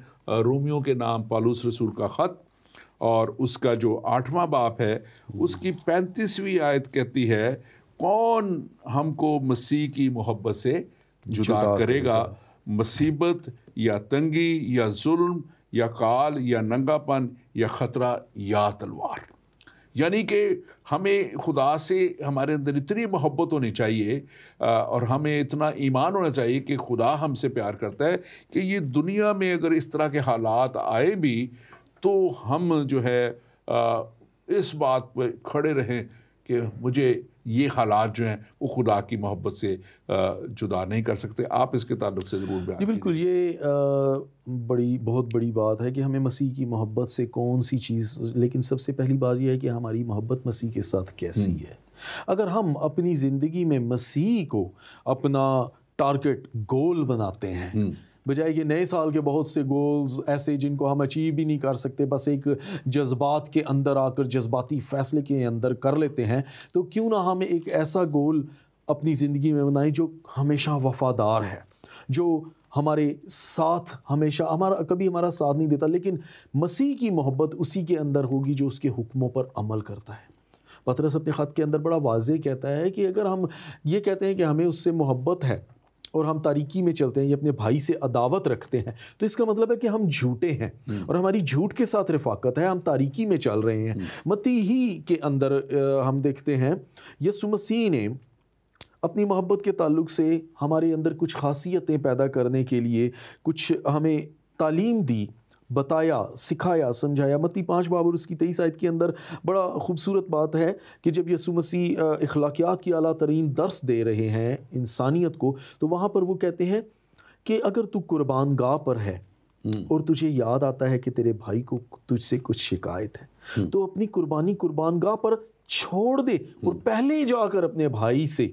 رومیوں کے نام پالوس رسول کا خط اور اس کا جو 8واں باب ہے, اس کی 35ویں آیت کہتی ہے, کون ہم کو مسیح کی محبت سے جدا کرے گا؟ مصیبت یا تنگی یا ظلم یا کال یا ننگا پن یا خطرہ یا تلوار. یعنی کہ ہمیں خدا سے ہمارے اندر اتنی محبت ہونی چاہیے اور ہمیں اتنا ایمان ہونا چاہیے کہ خدا ہم سے پیار کرتا ہے کہ یہ دنیا میں اگر اس طرح کے حالات آئے بھی تو ہم جو ہے اس بات پہ کھڑے رہیں کہ مجھے یہ حالات جو ہیں وہ خدا کی محبت سے جدا نہیں کر سکتے. آپ اس کے تعلق سے ضرور بیان. جی بالکل, یہ بہت بڑی بات ہے کہ ہمیں مسیح کی محبت سے کون سی چیز, لیکن سب سے پہلی بات یہ ہے کہ ہماری محبت مسیح کے ساتھ کیسی ہے. اگر ہم اپنی زندگی میں مسیح کو اپنا ٹارگٹ گول بناتے ہیں, بجائے کہ نئے سال کے بہت سے گولز ایسے جن کو ہم اچیو بھی نہیں کر سکتے, بس ایک جذبات کے اندر آ کر جذباتی فیصلے کے اندر کر لیتے ہیں, تو کیوں نہ ہم ایک ایسا گول اپنی زندگی میں بنائیں جو ہمیشہ وفادار ہے, جو ہمارے ساتھ ہمیشہ کبھی ہمارا ساتھ نہیں دیتا, لیکن مسیح کی محبت اسی کے اندر ہوگی جو اس کے حکموں پر عمل کرتا ہے. پطرس اپنے خط کے اندر بڑا واضح کہتا ہے کہ اگر ہم یہ کہتے ہیں کہ ہمیں اس سے محبت ہے اور ہم تاریکی میں چلتے ہیں, یہ اپنے بھائی سے عداوت رکھتے ہیں, تو اس کا مطلب ہے کہ ہم جھوٹے ہیں اور ہماری جھوٹ کے ساتھ رفاقت ہے, ہم تاریکی میں چل رہے ہیں. متی ہی کے اندر ہم دیکھتے ہیں یسوع مسیح نے اپنی محبت کے تعلق سے ہمارے اندر کچھ خاصیتیں پیدا کرنے کے لیے کچھ ہمیں تعلیم دی, بتایا, سکھایا, سمجھایا. متی 5 باب اور اس کی 23 آیت کے اندر بڑا خوبصورت بات ہے کہ جب یسوع مسیح اخلاقیات کی اعلیٰ ترین درس دے رہے ہیں انسانیت کو, تو وہاں پر وہ کہتے ہیں کہ اگر تو قربان گاہ پر ہے اور تجھے یاد آتا ہے کہ تیرے بھائی کو تجھ سے کچھ شکایت ہے, تو اپنی قربانی قربان گاہ پر چھوڑ دے اور پہلے جا کر اپنے بھائی سے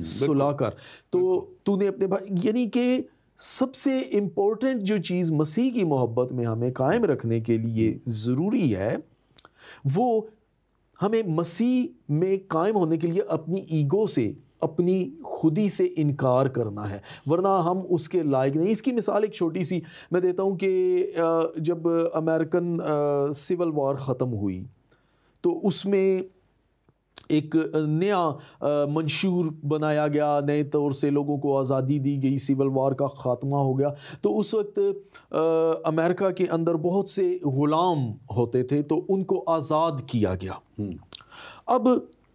صلح کر. تو نے اپنے بھائی, یعنی کہ سب سے امپورٹنٹ جو چیز مسیح کی محبت میں ہمیں قائم رکھنے کے لیے ضروری ہے, وہ ہمیں مسیح میں قائم ہونے کے لیے اپنی ایگو سے, اپنی خودی سے انکار کرنا ہے, ورنہ ہم اس کے لائق نہیں. اس کی مثال ایک چھوٹی سی میں دیتا ہوں کہ جب امریکن سول وار ختم ہوئی تو اس میں ایک نیا منشور بنایا گیا, نئے طور سے لوگوں کو آزادی دی گئی, سول وار کا خاتمہ ہو گیا. تو اس وقت امریکہ کے اندر بہت سے غلام ہوتے تھے, تو ان کو آزاد کیا گیا. اب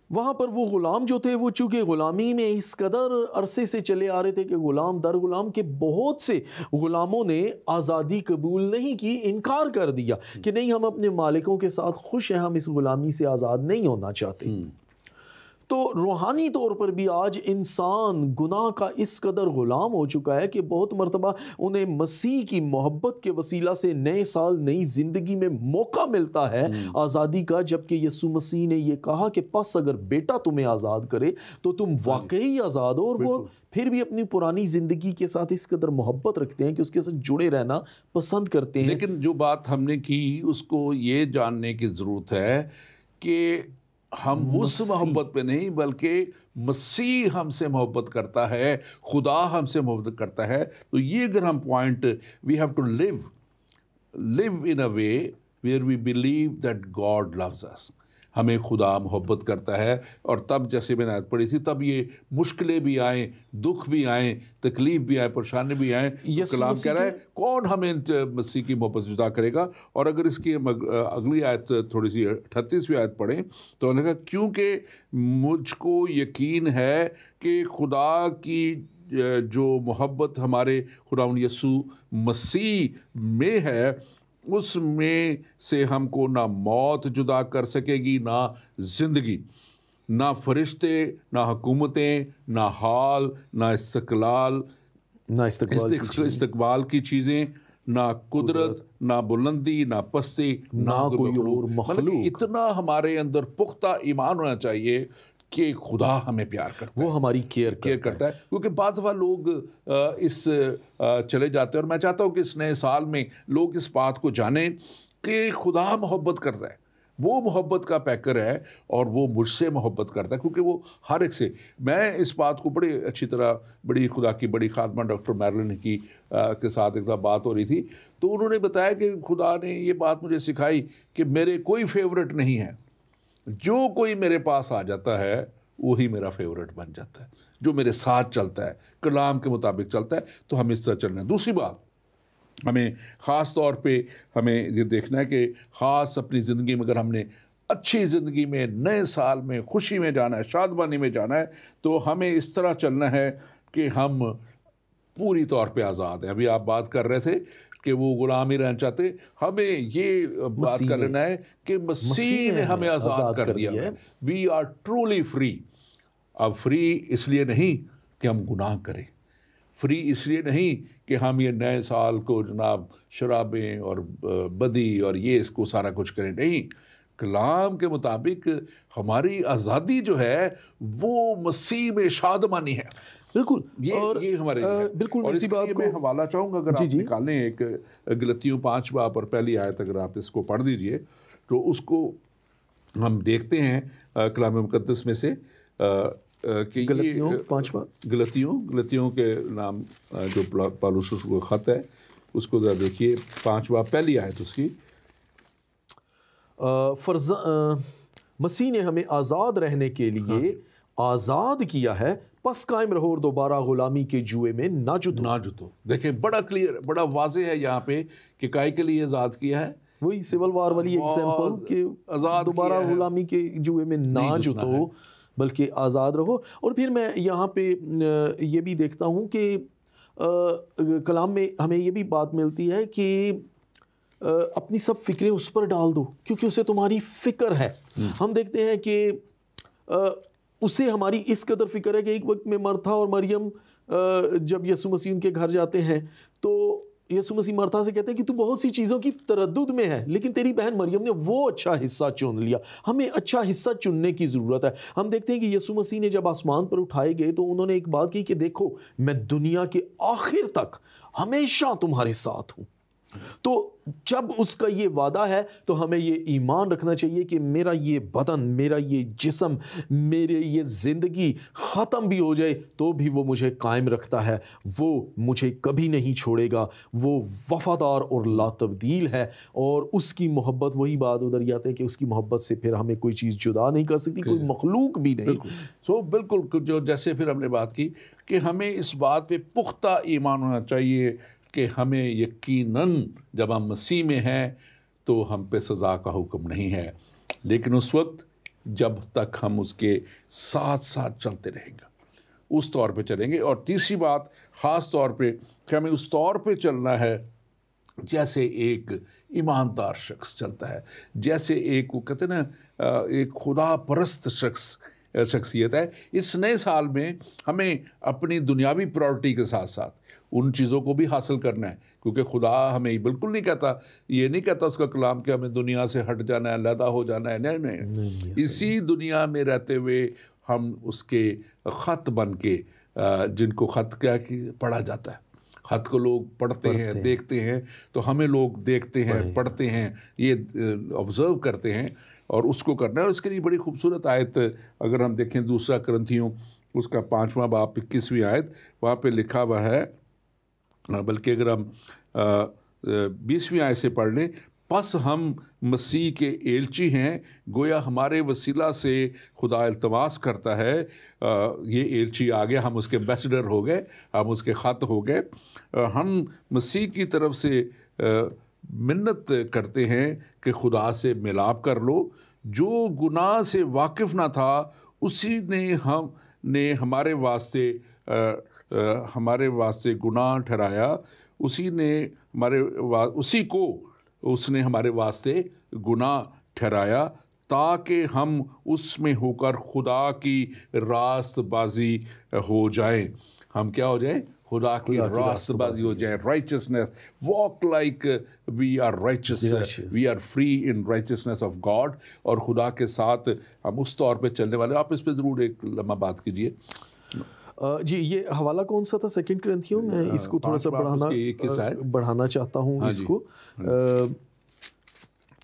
وہاں پر وہ غلام جو تھے, وہ چونکہ غلامی میں اس قدر عرصے سے چلے آ رہے تھے کہ غلام در غلام کے بہت سے غلاموں نے آزادی قبول نہیں کی, انکار کر دیا کہ نہیں, ہم اپنے مالکوں کے ساتھ خوش ہیں, ہم اس غلامی سے آزاد نہیں ہونا چاہتے. تو روحانی طور پر بھی آج انسان گناہ کا اس قدر غلام ہو چکا ہے کہ بہت مرتبہ انہیں مسیح کی محبت کے وسیلہ سے نئے سال نئی زندگی میں موقع ملتا ہے آزادی کا، جبکہ یسوع مسیح نے یہ کہا کہ پس اگر بیٹا تمہیں آزاد کرے تو تم واقعی آزاد ہو، اور وہ پھر بھی اپنی پرانی زندگی کے ساتھ اس قدر محبت رکھتے ہیں کہ اس کے ساتھ جڑے رہنا پسند کرتے ہیں۔ لیکن جو بات ہم نے کی اس کو یہ جاننے کی ضرورت ہے کہ ہم اس محبت پہ نہیں بلکہ مسیح ہم سے محبت کرتا ہے، خدا ہم سے محبت کرتا ہے۔ تو یہ اگر ہم point we have to live in a way where we believe that God loves us, ہمیں خدا محبت کرتا ہے۔ اور تب جیسے میں نے آیت پڑھی تھی تب یہ مشکلیں بھی آئیں، دکھ بھی آئیں، تکلیف بھی آئیں، پریشانی بھی آئیں، کلام کہہ رہا ہے کون ہمیں مسیح کی محبت سے جدا کرے گا۔ اور اگر اس کی اگلی آیت تھوڑی سی 38ویں آیت پڑھیں تو انہوں نے کہا کیونکہ مجھ کو یقین ہے کہ خدا کی جو محبت ہمارے خداوند یسوع مسیح میں ہے اس میں سے ہم کو نہ موت جدا کر سکے گی نہ زندگی، نہ فرشتے، نہ حکومتیں، نہ حال، نہ استقبال کی چیزیں، نہ قدرت، نہ بلندی، نہ پستی، نہ کوئی اور مخلوق۔ اتنا ہمارے اندر پختہ ایمان ہونا چاہیے کہ خدا ہمیں پیار کرتا ہے، وہ ہماری کیئر کرتا ہے۔ کیونکہ بعض دفعہ لوگ اس چلے جاتے ہیں، اور میں چاہتا ہوں کہ اس نئے سال میں لوگ اس بات کو جانیں کہ خدا محبت کرتا ہے، وہ محبت کا پیکر ہے اور وہ مجھ سے محبت کرتا ہے، کیونکہ وہ ہر ایک سے۔ میں اس بات کو بڑی اچھی طرح بڑی خدا کی بڑی خادمہ ڈاکٹر میرلن کی کے ساتھ ایک بات ہو رہی تھی، تو انہوں نے بتایا کہ خدا نے یہ بات مجھے سکھائی کہ میرے کوئی فیورٹ نہیں ہے، جو کوئی میرے پاس آ جاتا ہے وہی میرا فیورٹ بن جاتا ہے، جو میرے ساتھ چلتا ہے، کلام کے مطابق چلتا ہے، تو ہم اس طرح چلنا ہے۔ دوسری بات، ہمیں خاص طور پہ ہمیں یہ دیکھنا ہے کہ خاص اپنی زندگی میں اگر ہم نے اچھی زندگی میں نئے سال میں خوشی میں جانا ہے، شادمانی میں جانا ہے، تو ہمیں اس طرح چلنا ہے کہ ہم پوری طور پہ آزاد ہیں۔ ابھی آپ بات کر رہے تھے کہ وہ غلامی رہنا چاہتے، ہمیں یہ بات کر لینا ہے کہ مسیح نے ہمیں آزاد کر دیا ہے۔ We are truly free. اب فری اس لیے نہیں کہ ہم گناہ کریں، فری اس لیے نہیں کہ ہم یہ نئے سال کو جناب شرابیں اور بدی اور یہ اس کو سارا کچھ کریں، نہیں۔ کلام کے مطابق ہماری آزادی جو ہے وہ مسیح میں شادمانی ہے۔ بالکل، یہ ہمارے بالکل اور اسی بات میں حوالہ چاہوں گا، اگر آپ نکالیں ایک غلطیوں 5 باب اور پہلی آیت، اگر آپ اس کو پڑھ دیجئے تو اس کو ہم دیکھتے ہیں کلام مقدس میں سے کہ غلطیوں کے نام جو پالوس کو خط ہے اس کو ذرا دیکھیے، 5 باب پہلی آیت اس کی۔ مسیح نے ہمیں آزاد رہنے کے لیے آزاد کیا ہے، پس قائم رہو اور دوبارہ غلامی کے جوئے میں نہ جتو۔ دیکھیں بڑا کلیئر، بڑا واضح ہے یہاں پہ کہ کائے کے لیے آزاد کیا ہے، وہی سول وار والی ایگزامپل کہ دوبارہ غلامی کے جوئے میں نہ جتو بلکہ آزاد رہو۔ اور پھر میں یہاں پہ یہ بھی دیکھتا ہوں کہ کلام میں ہمیں یہ بھی بات ملتی ہے کہ اپنی سب فکریں اس پر ڈال دو کیونکہ اسے تمہاری فکر ہے۔ ہم دیکھتے ہیں کہ اسے ہماری اس قدر فکر ہے کہ ایک وقت میں مرتھا اور مریم جب یسوع مسیح ان کے گھر جاتے ہیں تو یسوع مسیح مرتھا سے کہتے ہیں کہ تو بہت سی چیزوں کی تردد میں ہے، لیکن تیری بہن مریم نے وہ اچھا حصہ چن لیا۔ ہمیں اچھا حصہ چننے کی ضرورت ہے۔ ہم دیکھتے ہیں کہ یسوع مسیح نے جب آسمان پر اٹھائے گئے تو انہوں نے ایک بات کی کہ دیکھو میں دنیا کے آخر تک ہمیشہ تمہارے ساتھ ہوں۔ تو جب اس کا یہ وعدہ ہے تو ہمیں یہ ایمان رکھنا چاہیے کہ میرا یہ بدن، میرا یہ جسم، میرے یہ زندگی ختم بھی ہو جائے تو بھی وہ مجھے قائم رکھتا ہے، وہ مجھے کبھی نہیں چھوڑے گا، وہ وفادار اور لا تبدیل ہے۔ اور اس کی محبت، وہی بات ادھر ہی آتے ہیں کہ اس کی محبت سے پھر ہمیں کوئی چیز جدا نہیں کر سکتی، کوئی مخلوق بھی نہیں۔ بالکل جو جیسے پھر ہم نے بات کی کہ ہمیں اس بات پہ پختہ ایمان ہونا چاہیے کہ ہمیں یقیناً جب ہم مسیح میں ہیں تو ہم پہ سزا کا حکم نہیں ہے، لیکن اس وقت جب تک ہم اس کے ساتھ ساتھ چلتے رہیں گے اس طور پہ چلیں گے۔ اور تیسری بات خاص طور پہ کہ ہمیں اس طور پہ چلنا ہے جیسے ایک ایماندار شخص چلتا ہے، جیسے ایک وہ کہتے ہیں نا ایک خدا پرست شخص شخصیت ہے. اس نئے سال میں ہمیں اپنی دنیاوی پرائورٹی کے ساتھ ساتھ ان چیزوں کو بھی حاصل کرنا ہے, کیونکہ خدا ہمیں بالکل نہیں کہتا, یہ نہیں کہتا اس کا کلام کہ ہمیں دنیا سے ہٹ جانا ہے, علیحدہ ہو جانا ہے. نہیں, اسی دنیا میں رہتے ہوئے ہم اس کے خط بن کے, جن کو خط کیا پڑھا جاتا ہے, خط کو لوگ پڑھتے ہیں, دیکھتے ہیں, تو ہمیں لوگ دیکھتے ہیں, پڑھتے ہیں, یہ آبزرو کرتے ہیں اور اس کو کرنا ہے. اور اس کے لیے بڑی خوبصورت آیت اگر ہم دیکھیں 2 کرنتھیوں اس کا 5واں باب 21ویں آیت, وہاں پہ لکھا ہوا ہے, بلکہ اگر ہم 20ویں آیت سے پڑھ لیں, پس ہم مسیح کے ایلچی ہیں, گویا ہمارے وسیلہ سے خدا التماس کرتا ہے. یہ ایلچی آ گیا, ہم اس کے ایمبیسڈر ہو گئے, ہم اس کے خط ہو گئے. ہم مسیح کی طرف سے منت کرتے ہیں کہ خدا سے ملاپ کر لو. جو گناہ سے واقف نہ تھا اسی نے ہمارے واسطے گناہ ٹھہرایا, اسی کو اس نے ہمارے واسطے گناہ ٹھہرایا تاکہ ہم اس میں ہو کر خدا کی راست بازی ہو جائیں. ہم کیا ہو جائیں؟ خدا کی راست بازی ہو جائیں. Righteousness, walk like we are righteous, we are free in righteousness of God. اور خدا کے ساتھ ہم اس طور پہ چلنے والے. آپ اس پہ ضرور ایک لمحہ بات کیجیے. جی, یہ حوالہ کون سا تھا؟ 2 کرنتھیوں میں اس کو تھوڑا سا بڑھانا چاہتا ہوں. اس کو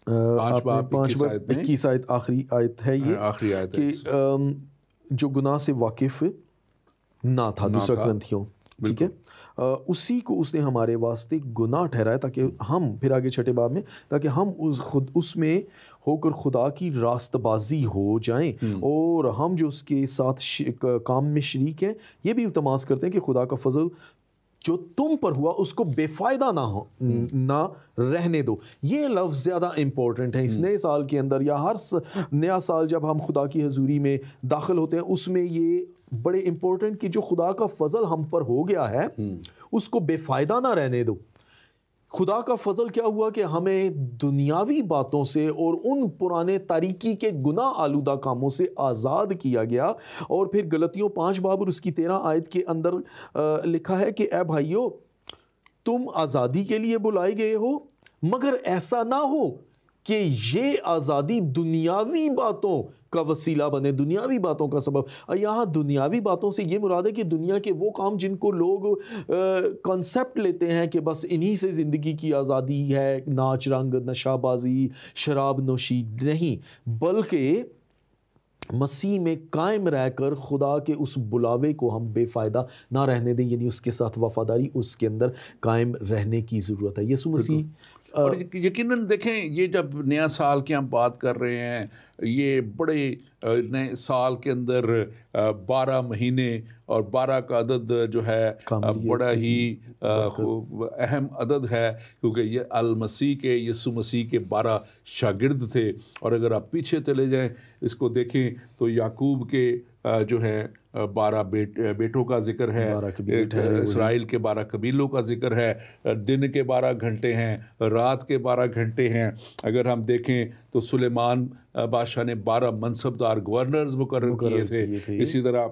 5:21 آیت آخری آیت ہے یہ, کہ جو گناہ سے واقف نہ تھا, 2 کرنتھیوں, ٹھیک ہے, اسی کو اس نے ہمارے واسطے گناہ ٹھہرایا تاکہ ہم, پھر آگے 6 باب میں, تاکہ ہم اس میں ہو کر خدا کی راست بازی ہو جائیں. اور ہم جو اس کے ساتھ کام میں شریک ہیں, یہ بھی التماس کرتے ہیں کہ خدا کا فضل جو تم پر ہوا اس کو بے فائدہ نہ رہنے دو. یہ لفظ زیادہ امپورٹنٹ ہے اس نئے سال کے اندر, یا ہر نیا سال جب ہم خدا کی حضوری میں داخل ہوتے ہیں, اس میں یہ بڑے امپورٹنٹ کہ جو خدا کا فضل ہم پر ہو گیا ہے اس کو بے فائدہ نہ رہنے دو. خدا کا فضل کیا ہوا کہ ہمیں دنیاوی باتوں سے اور ان پرانے تاریکی کے گناہ آلودہ کاموں سے آزاد کیا گیا. اور پھر غلطیوں 5 باب اور اس کی 13 آیت کے اندر لکھا ہے کہ اے بھائیو, تم آزادی کے لیے بلائے گئے ہو, مگر ایسا نہ ہو کہ یہ آزادی دنیاوی باتوں کا وسیلہ بنے, دنیاوی باتوں کا سبب. یہاں دنیاوی باتوں سے یہ مراد ہے کہ دنیا کے وہ کام جن کو لوگ کنسپٹ لیتے ہیں کہ بس انہی سے زندگی کی آزادی ہے, ناچ رنگ, نشہ بازی, شراب نوشی, نہیں, بلکہ مسیح میں قائم رہ کر خدا کے اس بلاوے کو ہم بے فائدہ نہ رہنے دیں, یعنی اس کے ساتھ وفاداری, اس کے اندر قائم رہنے کی ضرورت ہے. یسوع مسیح, اور یقیناً دیکھیں, یہ جب نیا سال کی ہم بات کر رہے ہیں, یہ بڑے نئے سال کے اندر 12 مہینے اور 12 کا عدد جو ہے بڑا ہی اہم عدد ہے, کیونکہ یہ المسیح کے, یسوع مسیح کے 12 شاگرد تھے. اور اگر آپ پیچھے چلے جائیں اس کو دیکھیں تو یعقوب کے جو ہے 12 بیٹوں کا ذکر ہے, اسرائیل کے 12 قبیلوں کا ذکر ہے, دن کے 12 گھنٹے ہیں, رات کے 12 گھنٹے ہیں. اگر ہم دیکھیں تو سلیمان بادشاہ نے 12 منصبدار گورنرز مقرر کیے تھے. اسی طرح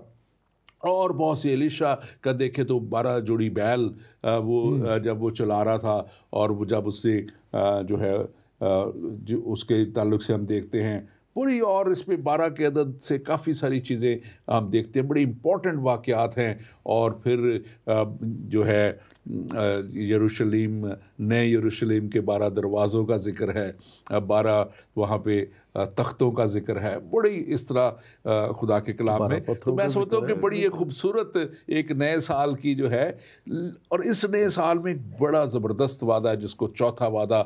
اور بہت سی, الیشا کا دیکھیں تو 12 جوڑی بیل وہ جب وہ چلا رہا تھا, اور وہ جب اس سے جو ہے اس کے تعلق سے ہم دیکھتے ہیں پوری, اور اس پہ 12 کے عدد سے کافی ساری چیزیں ہم دیکھتے ہیں, بڑی امپورٹنٹ واقعات ہیں. اور پھر جو ہے یروشلیم, نئے یروشلیم کے 12 دروازوں کا ذکر ہے, 12 وہاں پہ تختوں کا ذکر ہے, بڑی اس طرح خدا کے کلام میں. تو میں سمجھتا ہوں کہ بڑی ایک خوبصورت ایک نئے سال کی جو ہے, اور اس نئے سال میں ایک بڑا زبردست وعدہ ہے جس کو چوتھا وعدہ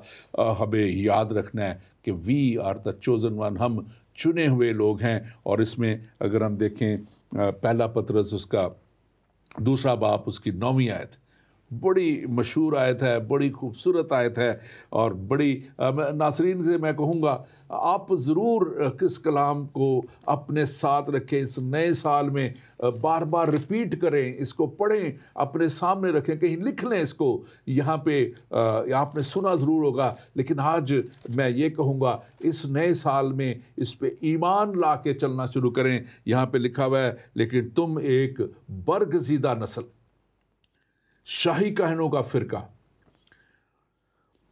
ہمیں یاد رکھنا ہے کہ we are the chosen one, ہم چنے ہوئے لوگ ہیں. اور اس میں اگر ہم دیکھیں 1 پطرس اس کا 2 باب اس کی 9ویں آیت, بڑی مشہور آیت ہے، بڑی خوبصورت آیت ہے، اور بڑی ناظرین سے میں کہوں گا آپ ضرور اس کلام کو اپنے ساتھ رکھیں، اس نئے سال میں بار بار ریپیٹ کریں، اس کو پڑھیں، اپنے سامنے رکھیں، کہیں لکھ لیں اس کو۔ یہاں پہ آپ نے سنا ضرور ہوگا، لیکن آج میں یہ کہوں گا اس نئے سال میں اس پہ ایمان لا کے چلنا شروع کریں۔ یہاں پہ لکھا ہوا ہے لیکن تم ایک برگزیدہ نسل، شاہی کہنوں کا فرقہ،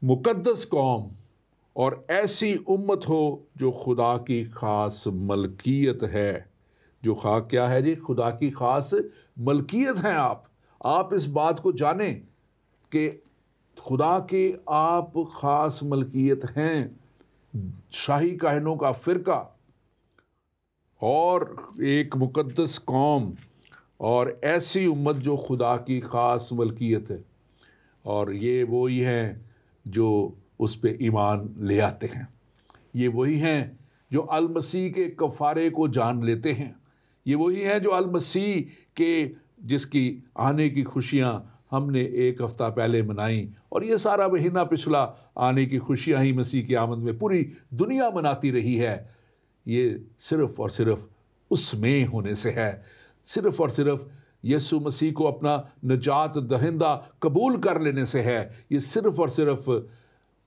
مقدس قوم اور ایسی امت ہو جو خدا کی خاص ملکیت ہے۔ جو کیا ہے جی؟ خدا کی خاص ملکیت ہیں آپ اس بات کو جانیں کہ خدا کے آپ خاص ملکیت ہیں، شاہی کہنوں کا فرقہ اور ایک مقدس قوم اور ایسی امت جو خدا کی خاص ملکیت ہے، اور یہ وہی ہیں جو اس پہ ایمان لے آتے ہیں، یہ وہی ہیں جو المسیح کے کفارے کو جان لیتے ہیں، یہ وہی ہیں جو المسیح کے جس کی آنے کی خوشیاں ہم نے ایک ہفتہ پہلے منائیں، اور یہ سارا مہینہ پچھلا آنے کی خوشیاں ہی مسیح کی آمد میں پوری دنیا مناتی رہی ہے۔ یہ صرف اور صرف اس میں ہونے سے ہے، صرف اور صرف یسوع مسیح کو اپنا نجات دہندہ قبول کر لینے سے ہے، یہ صرف اور صرف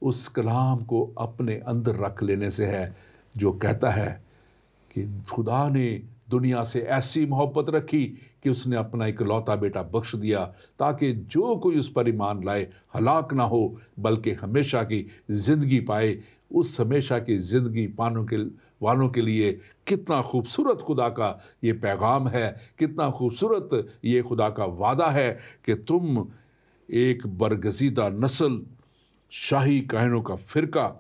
اس کلام کو اپنے اندر رکھ لینے سے ہے جو کہتا ہے کہ خدا نے دنیا سے ایسی محبت رکھی کہ اس نے اپنا اکلوتا بیٹا بخش دیا تاکہ جو کوئی اس پر ایمان لائے ہلاک نہ ہو بلکہ ہمیشہ کی زندگی پائے۔ اس ہمیشہ کی زندگی پانے والوں کے لیے کتنا خوبصورت خدا کا یہ پیغام ہے، کتنا خوبصورت یہ خدا کا وعدہ ہے کہ تم ایک برگزیدہ نسل، شاہی کہنوں کا فرقہ،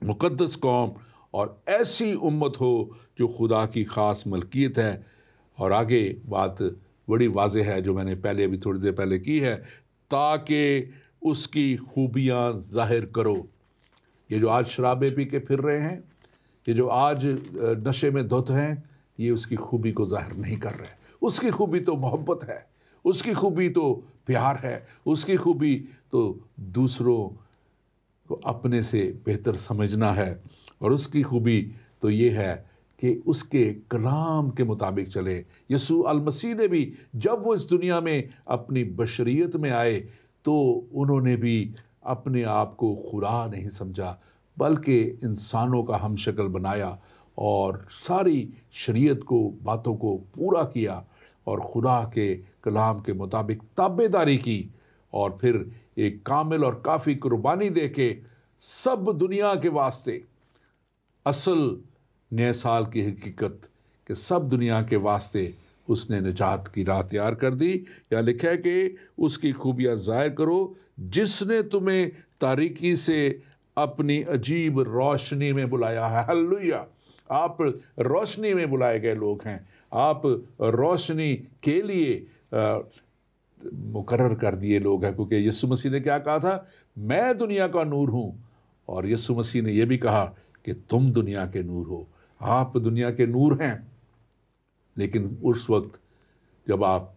مقدس قوم اور ایسی امت ہو جو خدا کی خاص ملکیت ہے۔ اور آگے بات بڑی واضح ہے جو میں نے پہلے ابھی تھوڑی دیر پہلے کی ہے، تاکہ اس کی خوبیاں ظاہر کرو۔ یہ جو آج شرابیں پی کے پھر رہے ہیں، یہ جو آج نشے میں دھت ہیں، یہ اس کی خوبی کو ظاہر نہیں کر رہے۔ اس کی خوبی تو محبت ہے، اس کی خوبی تو پیار ہے، اس کی خوبی تو دوسروں کو اپنے سے بہتر سمجھنا ہے، اور اس کی خوبی تو یہ ہے کہ اس کے کلام کے مطابق چلے۔ یسوع المسیح نے بھی جب وہ اس دنیا میں اپنی بشریت میں آئے تو انہوں نے بھی اپنے آپ کو خدا نہیں سمجھا بلکہ انسانوں کا ہم شکل بنایا اور ساری شریعت کو باتوں کو پورا کیا اور خدا کے کلام کے مطابق تابع داری کی، اور پھر ایک کامل اور کافی قربانی دے کے سب دنیا کے واسطے، اصل نئے سال کی حقیقت کہ سب دنیا کے واسطے اس نے نجات کی راہ تیار کر دی۔ یہاں لکھا ہے کہ اس کی خوبیاں ظاہر کرو جس نے تمہیں تاریکی سے اپنی عجیب روشنی میں بلایا ہے۔ ہلیلویہ! آپ روشنی میں بلائے گئے لوگ ہیں، آپ روشنی کے لیے مقرر کر دیے لوگ ہیں، کیونکہ یسوع مسیح نے کیا کہا تھا؟ میں دنیا کا نور ہوں، اور یسوع مسیح نے یہ بھی کہا کہ تم دنیا کے نور ہو۔ آپ دنیا کے نور ہیں، لیکن اس وقت جب آپ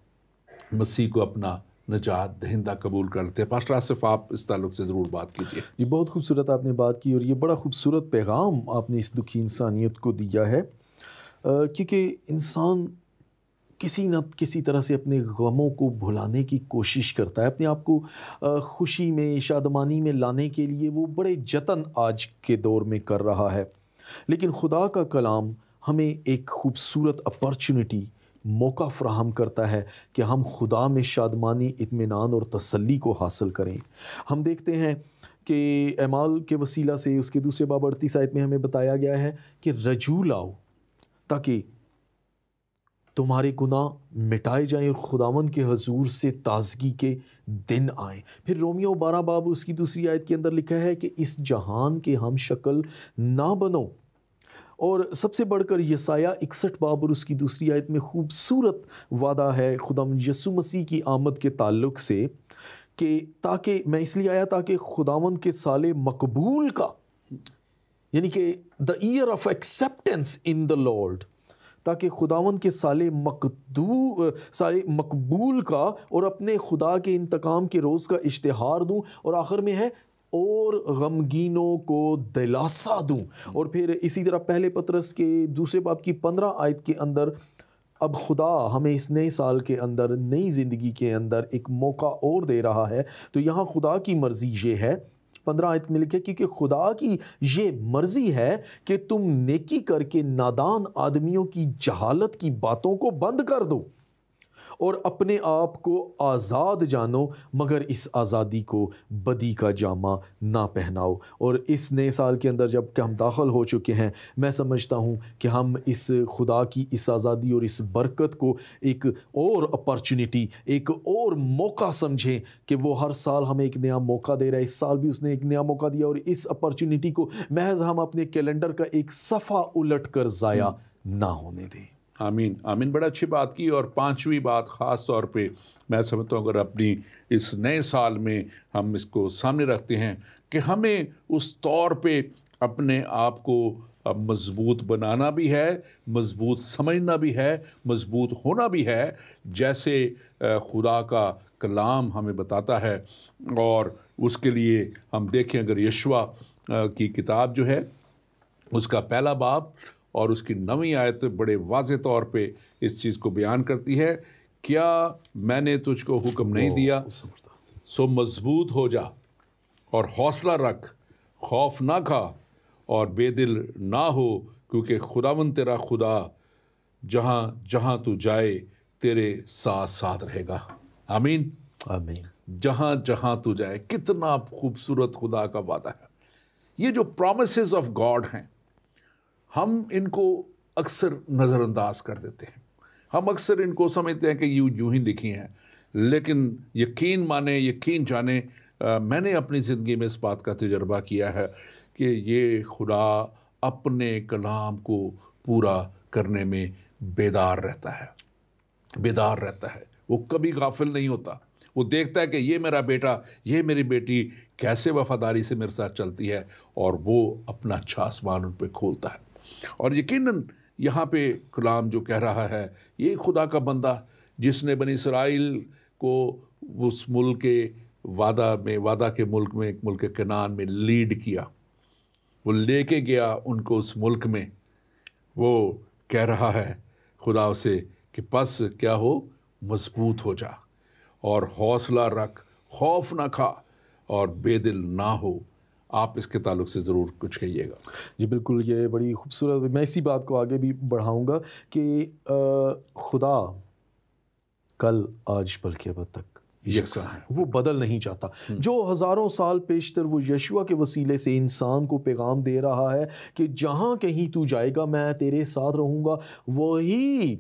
مسیح کو اپنا نجات دہندہ قبول کرتے ہیں۔ پاسٹر آصف، آپ اس تعلق سے ضرور بات کیجیے۔ یہ بہت خوبصورت آپ نے بات کی، اور یہ بڑا خوبصورت پیغام آپ نے اس دکھی انسانیت کو دیا ہے، کیونکہ انسان کسی نہ کسی طرح سے اپنے غموں کو بھلانے کی کوشش کرتا ہے، اپنے آپ کو خوشی میں، شادمانی میں لانے کے لیے وہ بڑے جتن آج کے دور میں کر رہا ہے۔ لیکن خدا کا کلام ہمیں ایک خوبصورت اپرچونٹی، موقع فراہم کرتا ہے کہ ہم خدا میں شادمانی، اطمینان اور تسلی کو حاصل کریں۔ ہم دیکھتے ہیں کہ اعمال کے وسیلہ سے اس کے دوسرے باب 38 آیت میں ہمیں بتایا گیا ہے کہ رجوع لاؤ تاکہ تمہارے گناہ مٹائے جائیں اور خداوند کے حضور سے تازگی کے دن آئیں۔ پھر رومیو 12 باب اس کی دوسری آیت کے اندر لکھا ہے کہ اس جہان کے ہم شکل نہ بنو، اور سب سے بڑھ کر یسایہ 61 باب اور اس کی دوسری آیت میں خوبصورت وعدہ ہے خداوند یسوع مسیح کی آمد کے تعلق سے کہ تاکہ میں اس لیے آیا تاکہ خداوند کے سال مقبول کا، یعنی کہ the year of acceptance in the Lord، تاکہ خداوند کے سال مقبول کا اور اپنے خدا کے انتقام کے روز کا اشتہار دوں، اور آخر میں ہے اور غمگینوں کو دلاسا دوں۔ اور پھر اسی طرح پہلے پطرس کے دوسرے باب کی 15 آیت کے اندر اب خدا ہمیں اس نئے سال کے اندر، نئی زندگی کے اندر ایک موقع اور دے رہا ہے۔ تو یہاں خدا کی مرضی یہ ہے، 15 آیت میں لکھے، کیونکہ خدا کی یہ مرضی ہے کہ تم نیکی کر کے نادان آدمیوں کی جہالت کی باتوں کو بند کر دو اور اپنے آپ کو آزاد جانو، مگر اس آزادی کو بدی کا جامہ نہ پہناؤ۔ اور اس نئے سال کے اندر جب کہ ہم داخل ہو چکے ہیں، میں سمجھتا ہوں کہ ہم اس خدا کی اس آزادی اور اس برکت کو ایک اور اپرچونٹی، ایک اور موقع سمجھیں کہ وہ ہر سال ہمیں ایک نیا موقع دے رہا ہے۔ اس سال بھی اس نے ایک نیا موقع دیا، اور اس اپرچونٹی کو محض ہم اپنے کیلنڈر کا ایک صفحہ الٹ کر ضائع نہ ہونے دیں۔ آمین آمین، بڑا اچھی بات کی۔ اور 5ویں بات خاص طور پہ میں سمجھتا ہوں اگر اپنی اس نئے سال میں ہم اس کو سامنے رکھتے ہیں کہ ہمیں اس طور پہ اپنے آپ کو مضبوط بنانا بھی ہے، مضبوط سمجھنا بھی ہے، مضبوط ہونا بھی ہے، جیسے خدا کا کلام ہمیں بتاتا ہے۔ اور اس کے لیے ہم دیکھیں اگر یشوع کی کتاب جو ہے اس کا 1 باب اور اس کی 9ویں آیت بڑے واضح طور پہ اس چیز کو بیان کرتی ہے، کیا میں نے تجھ کو حکم نہیں دیا، سو مضبوط ہو جا اور حوصلہ رکھ، خوف نہ کھا اور بے دل نہ ہو، کیونکہ خداوند تیرا خدا جہاں جہاں تو جائے تیرے ساتھ ساتھ رہے گا۔ آمین آمین۔ جہاں جہاں تو جائے، کتنا خوبصورت خدا کا وعدہ ہے۔ یہ جو پرومسز آف گاڈ ہیں، ہم ان کو اکثر نظر انداز کر دیتے ہیں، ہم اکثر ان کو سمجھتے ہیں کہ یوں ہی لکھی ہیں، لیکن یقین مانیں، یقین جانیں، میں نے اپنی زندگی میں اس بات کا تجربہ کیا ہے کہ یہ خدا اپنے کلام کو پورا کرنے میں بیدار رہتا ہے، بیدار رہتا ہے۔ وہ کبھی غافل نہیں ہوتا۔ وہ دیکھتا ہے کہ یہ میرا بیٹا، یہ میری بیٹی کیسے وفاداری سے میرے ساتھ چلتی ہے، اور وہ اپنا اچھا آسمان ان پہ کھولتا ہے۔ اور یقیناً یہاں پہ کلام جو کہہ رہا ہے، یہ خدا کا بندہ جس نے بنی اسرائیل کو اس ملک کے وعدہ کے ملک میں، ایک ملک کنعان میں لیڈ کیا، وہ لے کے گیا ان کو اس ملک میں، وہ کہہ رہا ہے خدا سے کہ پس کیا ہو، مضبوط ہو جا اور حوصلہ رکھ، خوف نہ کھا اور بے دل نہ ہو۔ آپ اس کے تعلق سے ضرور کچھ کہیے گا۔ جی بالکل، یہ بڑی خوبصورت، میں اسی بات کو آگے بھی بڑھاؤں گا کہ خدا کل آج بلکہ اب تک یکساں ہے، وہ بدل نہیں چاہتا۔ جو ہزاروں سال پیشتر وہ یشوع کے وسیلے سے انسان کو پیغام دے رہا ہے کہ جہاں کہیں تو جائے گا میں تیرے ساتھ رہوں گا، وہی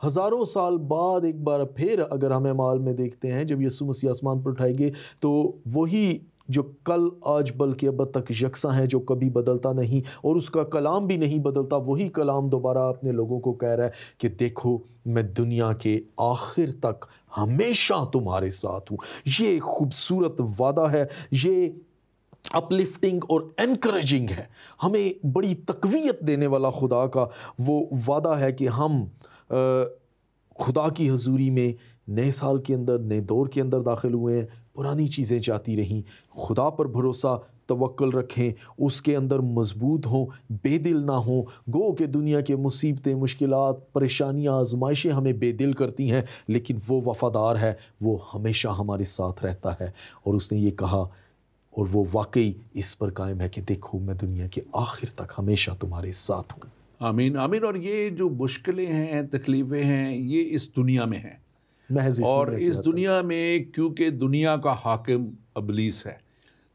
ہزاروں سال بعد ایک بار پھر اگر ہم اعمال میں دیکھتے ہیں جب یسوع مسیح آسمان پر اٹھائے گئے، تو وہی جو کل آج بلکہ اب تک یکساں ہے، جو کبھی بدلتا نہیں اور اس کا کلام بھی نہیں بدلتا، وہی کلام دوبارہ اپنے لوگوں کو کہہ رہا ہے کہ دیکھو میں دنیا کے آخر تک ہمیشہ تمہارے ساتھ ہوں۔ یہ خوبصورت وعدہ ہے، یہ اپلفٹنگ اور انکریجنگ ہے، ہمیں بڑی تقویت دینے والا خدا کا وہ وعدہ ہے کہ ہم خدا کی حضوری میں نئے سال کے اندر، نئے دور کے اندر داخل ہوئے ہیں۔ پرانی چیزیں جاتی رہیں، خدا پر بھروسہ توکل رکھیں، اس کے اندر مضبوط ہوں، بے دل نہ ہوں۔ گو کہ دنیا کے مصیبتیں، مشکلات، پریشانیاں، آزمائشیں ہمیں بے دل کرتی ہیں، لیکن وہ وفادار ہے، وہ ہمیشہ ہمارے ساتھ رہتا ہے۔ اور اس نے یہ کہا اور وہ واقعی اس پر قائم ہے کہ دیکھو میں دنیا کے آخر تک ہمیشہ تمہارے ساتھ ہوں۔ آمین آمین۔ اور یہ جو مشکلیں ہیں، تکلیفیں ہیں، یہ اس دنیا میں ہیں، اور اس دنیا میں کیونکہ دنیا کا حاکم ابلیس ہے،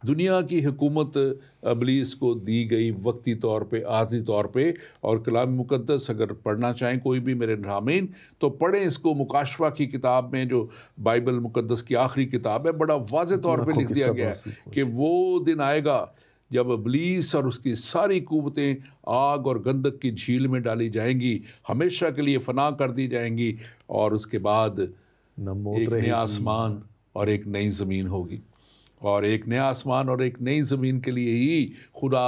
دنیا کی حکومت ابلیس کو دی گئی وقتی طور پہ، عارضی طور پہ۔ اور کلام مقدس اگر پڑھنا چاہیں کوئی بھی میرے ناظرین تو پڑھیں اس کو۔ مکاشفہ کی کتاب میں جو بائبل مقدس کی آخری کتاب ہے، بڑا واضح طور پہ لکھ دیا گیا ہے کہ وہ دن آئے گا جب ابلیس اور اس کی ساری قوتیں آگ اور گندک کی جھیل میں ڈالی جائیں گی، ہمیشہ کے لیے فنا کر دی جائیں گی، اور اس کے بعد ایک نیا آسمان اور ایک نئی زمین ہوگی۔ اور ایک نیا آسمان اور ایک نئی زمین کے لیے ہی خدا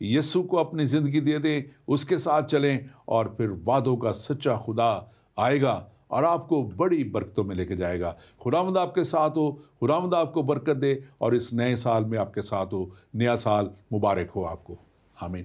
یسوع کو اپنی زندگی دے دیں، اس کے ساتھ چلیں، اور پھر وعدوں کا سچا خدا آئے گا اور آپ کو بڑی برکتوں میں لے کے جائے گا۔ خداوند آپ کے ساتھ ہو، خداوند آپ کو برکت دے، اور اس نئے سال میں آپ کے ساتھ ہو۔ نیا سال مبارک ہو آپ کو، آمین۔